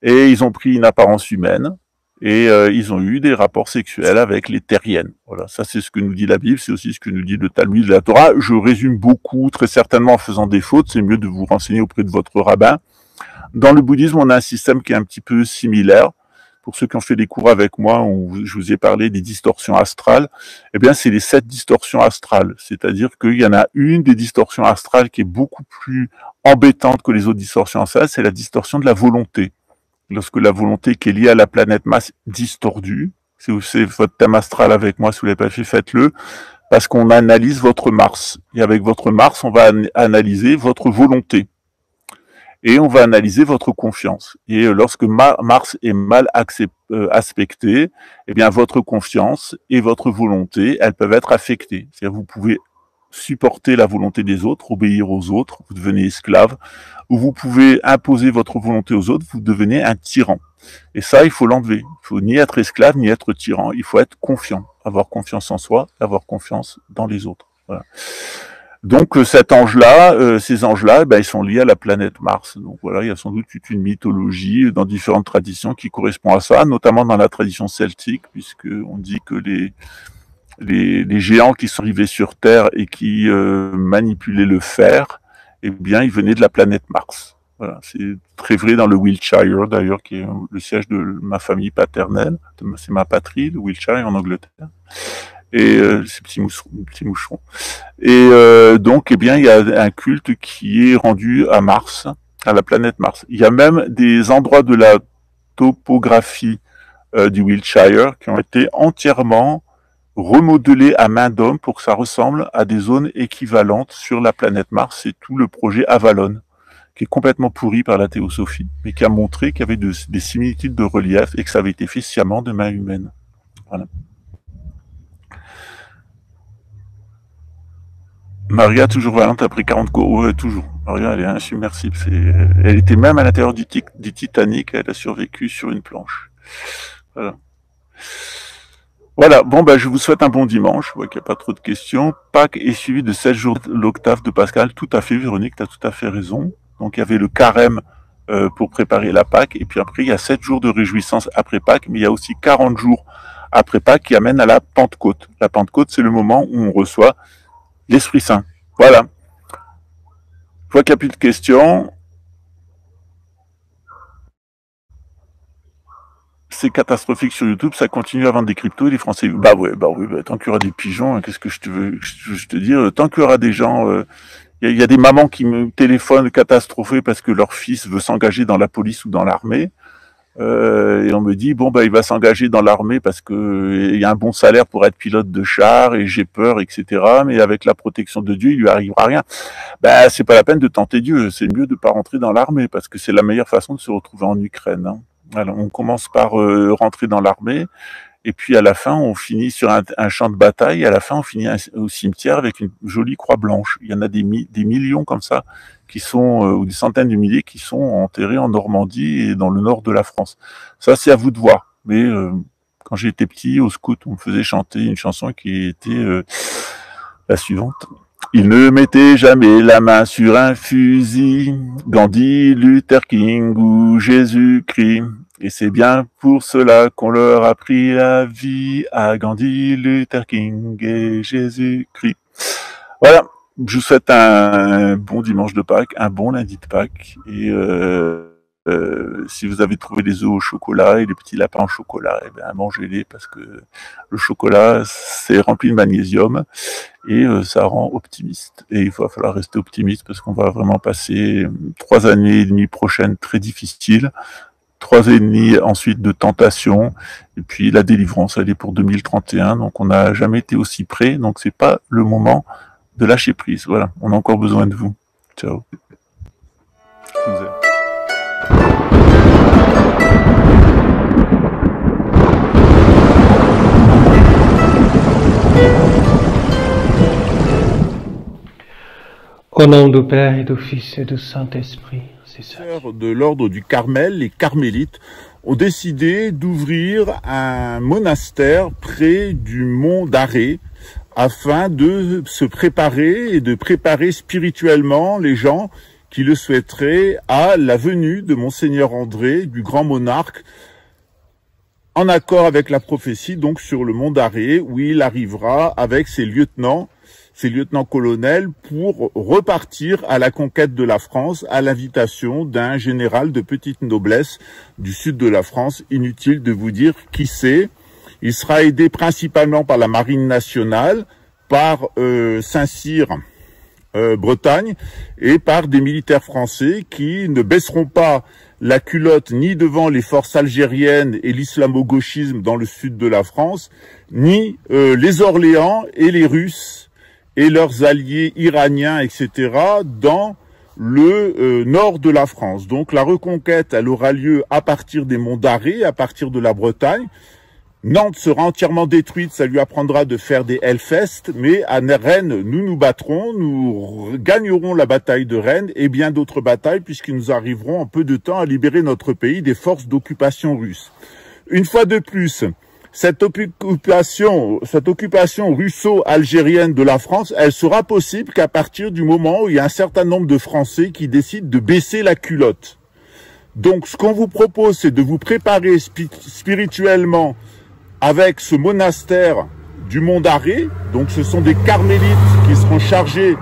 Et ils ont pris une apparence humaine, et ils ont eu des rapports sexuels avec les terriennes. Voilà, ça c'est ce que nous dit la Bible, c'est aussi ce que nous dit le Talmud de la Torah. Je résume beaucoup, très certainement en faisant des fautes, c'est mieux de vous renseigner auprès de votre rabbin. Dans le bouddhisme, on a un système qui est un petit peu similaire. Pour ceux qui ont fait des cours avec moi, je vous ai parlé des distorsions astrales. C'est les 7 distorsions astrales. C'est-à-dire qu'il y en a une des distorsions astrales qui est beaucoup plus embêtante que les autres distorsions astrales, c'est la distorsion de la volonté. Lorsque la volonté qui est liée à la planète Mars distordue, si vous faites votre thème astral avec moi, si vous l'avez pas fait, faites-le, parce qu'on analyse votre Mars. Et avec votre Mars, on va analyser votre volonté. Et on va analyser votre confiance. Et lorsque Mars est mal aspecté, votre confiance et votre volonté, elles peuvent être affectées. C'est-à-dire vous pouvez supporter la volonté des autres, obéir aux autres, vous devenez esclave, ou vous pouvez imposer votre volonté aux autres, vous devenez un tyran. Et ça, il faut l'enlever. Il faut ni être esclave, ni être tyran. Il faut être confiant, avoir confiance en soi, avoir confiance dans les autres. Voilà. Donc cet ange-là, ces anges-là, ben, ils sont liés à la planète Mars. Donc voilà, il y a sans doute toute une mythologie dans différentes traditions qui correspond à ça, notamment dans la tradition celtique, puisque on dit que les géants qui sont arrivés sur Terre et qui manipulaient le fer, eh bien, ils venaient de la planète Mars. Voilà, c'est très vrai dans le Wiltshire, d'ailleurs, qui est le siège de ma famille paternelle. C'est ma patrie, le Wiltshire, en Angleterre. Et ces petits moucherons. Et donc, eh bien, il y a un culte qui est rendu à Mars, à la planète Mars. Il y a même des endroits de la topographie du Wiltshire qui ont été entièrement remodelés à main d'homme pour que ça ressemble à des zones équivalentes sur la planète Mars. C'est tout le projet Avalon, qui est complètement pourri par la théosophie, mais qui a montré qu'il y avait des similitudes de relief et que ça avait été fait sciemment de main humaine. Voilà. Maria, toujours vaillante après 40 cours. Toujours. Maria, elle est insubmersible. Elle était même à l'intérieur du Titanic. Elle a survécu sur une planche. Voilà. Voilà. Bon, ben, je vous souhaite un bon dimanche. Je vois qu'il n'y a pas trop de questions. Pâques est suivi de 7 jours de l'octave de Pascal. Tout à fait, Véronique, tu as tout à fait raison. Donc, il y avait le carême pour préparer la Pâques. Et puis après, il y a 7 jours de réjouissance après Pâques. Mais il y a aussi 40 jours après Pâques qui amènent à la Pentecôte. La Pentecôte, c'est le moment où on reçoit l'Esprit Saint. Voilà. Je vois qu'il n'y a plus de questions. C'est catastrophique sur YouTube, ça continue à vendre des cryptos et les Français. Bah oui, tant qu'il y aura des pigeons, qu'est-ce que je te dire, tant qu'il y aura des gens, il y a des mamans qui me téléphonent catastrophées parce que leur fils veut s'engager dans la police ou dans l'armée. Et on me dit bon il va s'engager dans l'armée parce que il y a un bon salaire pour être pilote de char et j'ai peur, etc. Mais avec la protection de Dieu, il lui arrivera rien. C'est pas la peine de tenter Dieu. C'est mieux de pas rentrer dans l'armée parce que c'est la meilleure façon de se retrouver en Ukraine. Hein. Alors on commence par rentrer dans l'armée et puis à la fin on finit sur un champ de bataille. Et à la fin on finit au cimetière avec une jolie croix blanche. Il y en a des millions comme ça qui sont, ou des centaines de milliers qui sont enterrés en Normandie et dans le nord de la France. Ça, c'est à vous de voir. Mais quand j'étais petit, au scout, on me faisait chanter une chanson qui était la suivante. Il ne mettait jamais la main sur un fusil, Gandhi, Luther King ou Jésus-Christ. Et c'est bien pour cela qu'on leur a pris la vie à Gandhi, Luther King et Jésus-Christ. Voilà. Je vous souhaite un bon dimanche de Pâques, un bon lundi de Pâques. Et si vous avez trouvé des œufs au chocolat et des petits lapins au chocolat, eh bien mangez-les parce que le chocolat, c'est rempli de magnésium et ça rend optimiste. Et il va falloir rester optimiste parce qu'on va vraiment passer 3 années et demie prochaines très difficiles. 3 années et demie ensuite de tentation. Et puis la délivrance, elle est pour 2031. Donc on n'a jamais été aussi près. Donc c'est pas le moment de lâcher prise. Voilà, on a encore besoin de vous. Ciao. Je vous aime. Au nom du Père et du Fils et du Saint-Esprit, c'est ça. De l'ordre du Carmel, les carmélites, ont décidé d'ouvrir un monastère près du mont d'Arrée, afin de se préparer et de préparer spirituellement les gens qui le souhaiteraient à la venue de Monseigneur André, du grand monarque, en accord avec la prophétie, donc sur le mont d'Arrée, où il arrivera avec ses lieutenants-colonels pour repartir à la conquête de la France à l'invitation d'un général de petite noblesse du sud de la France. Inutile de vous dire qui c'est. Il sera aidé principalement par la Marine nationale, par Saint-Cyr, Bretagne, et par des militaires français qui ne baisseront pas la culotte ni devant les forces algériennes et l'islamo-gauchisme dans le sud de la France, ni les Orléans et les Russes et leurs alliés iraniens, etc., dans le nord de la France. Donc la reconquête, elle aura lieu à partir des monts d'Arrée, à partir de la Bretagne, Nantes sera entièrement détruite, ça lui apprendra de faire des Hellfest, mais à Rennes, nous nous battrons, nous gagnerons la bataille de Rennes et bien d'autres batailles puisque nous arriverons en peu de temps à libérer notre pays des forces d'occupation russes. Une fois de plus, cette occupation russo-algérienne de la France, elle sera possible qu'à partir du moment où il y a un certain nombre de Français qui décident de baisser la culotte. Donc ce qu'on vous propose, c'est de vous préparer spirituellement avec ce monastère du Mont d'Arrée. Donc ce sont des carmélites qui seront chargés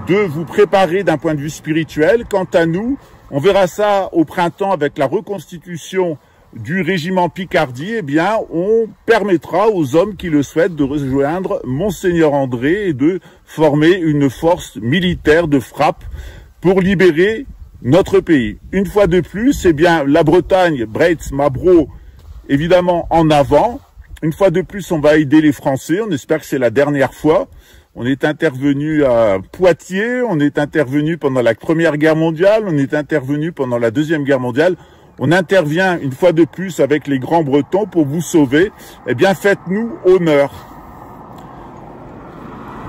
de vous préparer d'un point de vue spirituel. Quant à nous, on verra ça au printemps avec la reconstitution du régiment Picardie. Eh bien, on permettra aux hommes qui le souhaitent de rejoindre Monseigneur André et de former une force militaire de frappe pour libérer notre pays. Une fois de plus, eh bien, la Bretagne, Breitz, Mabro, évidemment en avant. Une fois de plus, on va aider les Français. On espère que c'est la dernière fois. On est intervenu à Poitiers, on est intervenu pendant la Première Guerre mondiale, on est intervenu pendant la Deuxième Guerre mondiale. On intervient une fois de plus avec les Grands Bretons pour vous sauver. Eh bien, faites-nous honneur.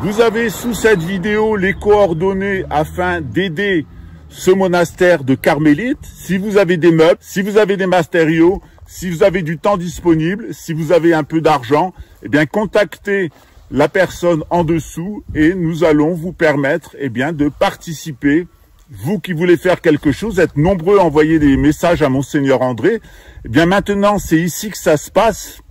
Vous avez sous cette vidéo les coordonnées afin d'aider ce monastère de carmélites. Si vous avez des meubles, si vous avez des matériaux, si vous avez du temps disponible, si vous avez un peu d'argent, eh bien, contactez la personne en dessous et nous allons vous permettre, eh bien, de participer. Vous qui voulez faire quelque chose, êtes nombreux à envoyer des messages à Monseigneur André. Eh bien, maintenant, c'est ici que ça se passe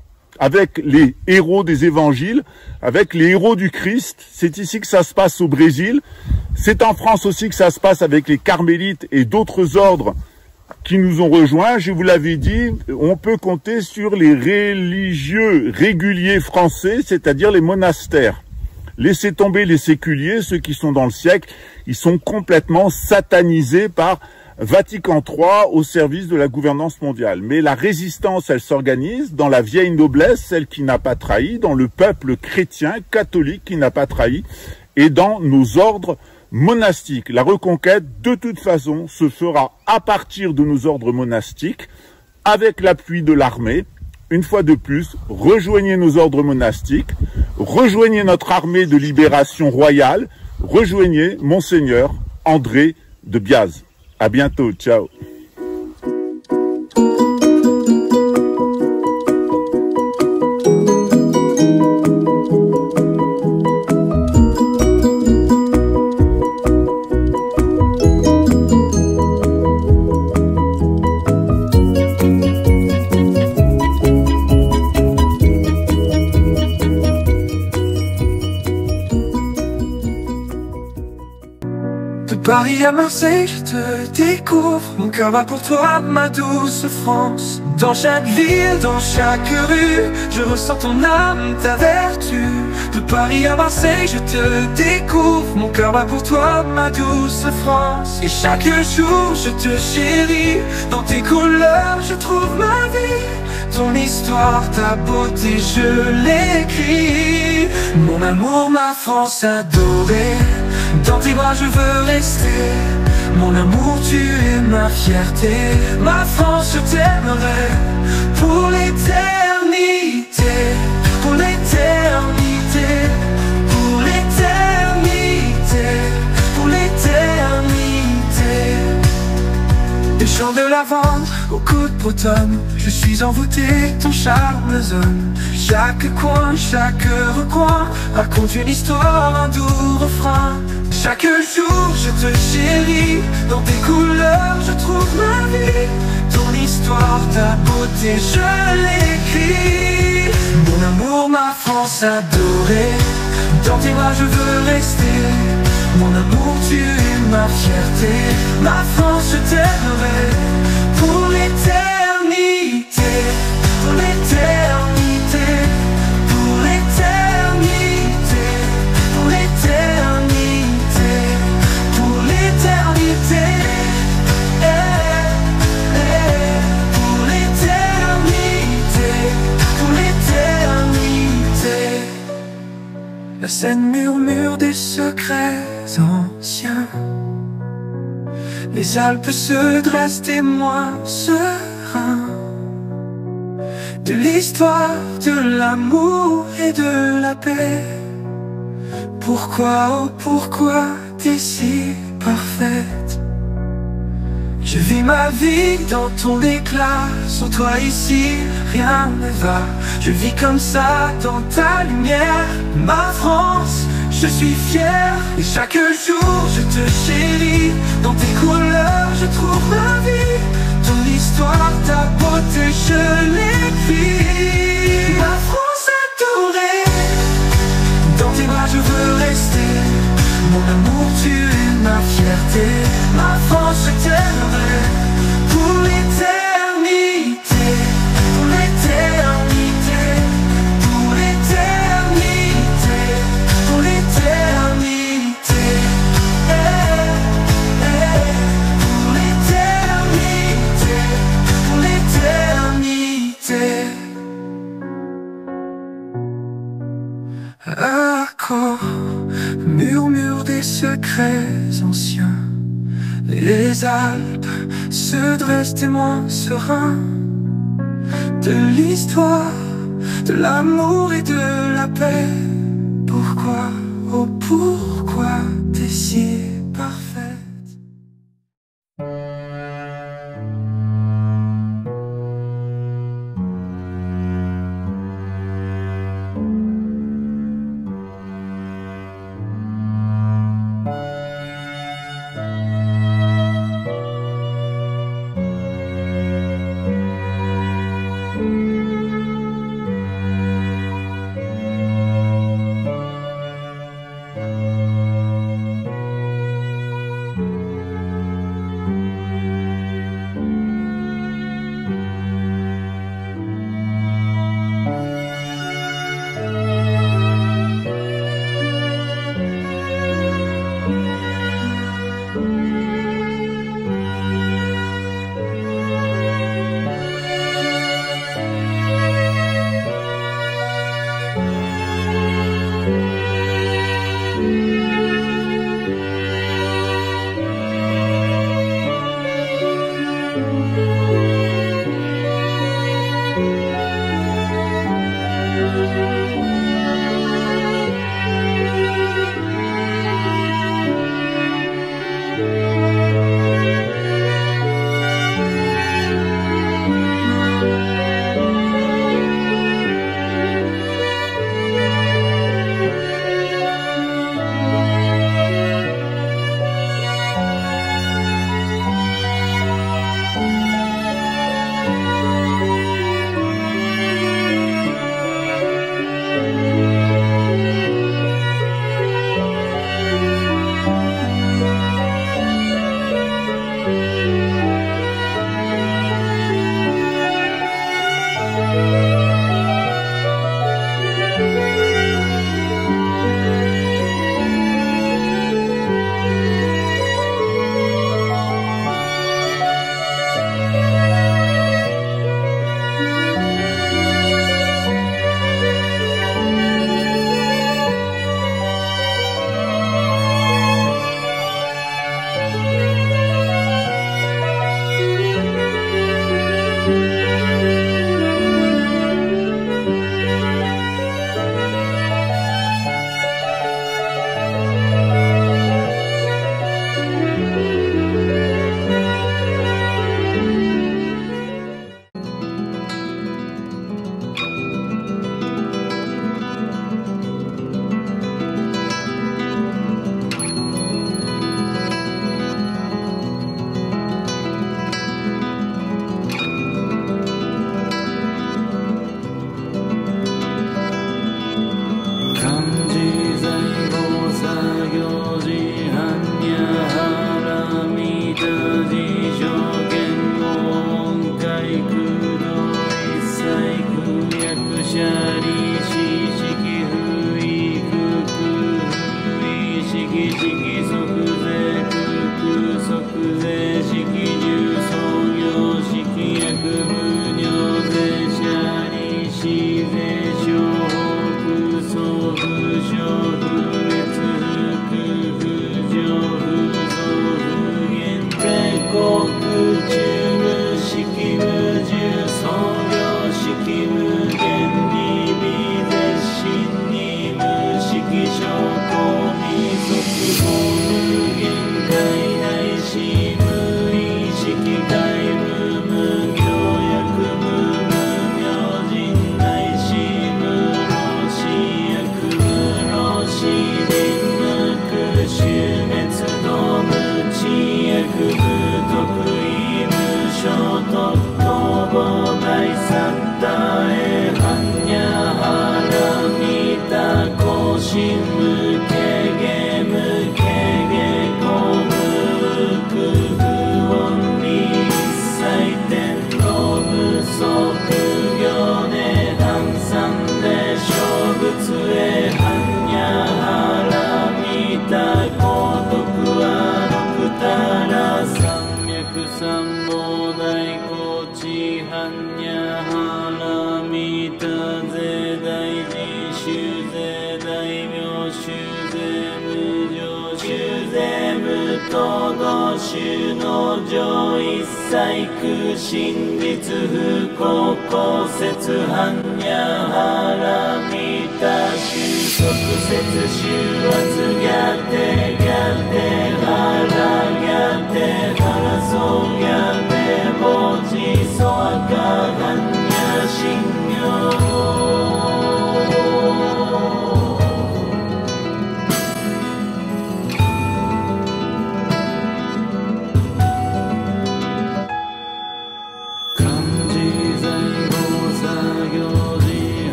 avec les héros des évangiles, avec les héros du Christ. C'est ici que ça se passe au Brésil. C'est en France aussi que ça se passe avec les carmélites et d'autres ordres qui nous ont rejoints. Je vous l'avais dit, on peut compter sur les religieux réguliers français, c'est-à-dire les monastères. Laissez tomber les séculiers, ceux qui sont dans le siècle, ils sont complètement satanisés par Vatican III au service de la gouvernance mondiale. Mais la résistance, elle s'organise dans la vieille noblesse, celle qui n'a pas trahi, dans le peuple chrétien, catholique qui n'a pas trahi, et dans nos ordres monastiques. La reconquête, de toute façon, se fera à partir de nos ordres monastiques, avec l'appui de l'armée. Une fois de plus, rejoignez nos ordres monastiques, rejoignez notre armée de libération royale, rejoignez Monseigneur André de Biaz. À bientôt, ciao. Paris à Marseille, je te découvre. Mon cœur bat pour toi, ma douce France. Dans chaque ville, dans chaque rue, je ressens ton âme, ta vertu. De Paris à Marseille, je te découvre. Mon cœur bat pour toi, ma douce France. Et chaque jour, je te chéris. Dans tes couleurs, je trouve ma vie. Ton histoire, ta beauté, je l'écris. Mon amour, ma France adorée. Dans tes bras je veux rester. Mon amour, tu es ma fierté. Ma France, je t'aimerai pour l'éternité. Pour l'éternité. Pour l'éternité. Pour l'éternité. Des champs de lavande au coup de bretonne, je suis envoûté, ton charme zone. Chaque coin, chaque recoin raconte une histoire, un doux refrain. Chaque jour je te chéris, dans tes couleurs je trouve ma vie. Ton histoire, ta beauté, je l'écris. Mon amour, ma France adorée, dans tes bras je veux rester. Mon amour, tu es ma fierté. Ma France, je t'aimerai pour l'éternité. Pour l'éternité. Pour l'éternité. Pour l'éternité. Pour l'éternité. Pour l'éternité. Pour l'éternité. La Seine murmure des secrets anciens. Les Alpes se dressent témoins sereins. de l'histoire, de l'amour et de la paix. Pourquoi, oh pourquoi t'es si parfaite? Je vis ma vie dans ton éclat, sans toi ici rien ne va. Je vis comme ça dans ta lumière, ma France, je suis fier. Et chaque jour je te chéris, dans tes couleurs je trouve ma vie. Ton histoire, ta beauté, je l'écris. Ma France adorée, dans tes bras je veux rester. Mon amour, tu es ma fierté. Ma France, je t'aimerai pour l'éternité, pour l'éternité, pour l'éternité, pour l'éternité, pour l'éternité, pour l'éternité. Accord, murmure des secrets anciens. Les Alpes se dressent témoins sereins de l'histoire, de l'amour et de la paix. Pourquoi, oh pourquoi t'es si parfaite?国中無式無重創業式無税無と同種の上一切空真実不公公説反や腹見た収束説収圧ギャテギャテ腹ギャテ腹そうギャテ墓地そ赤反や信用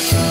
は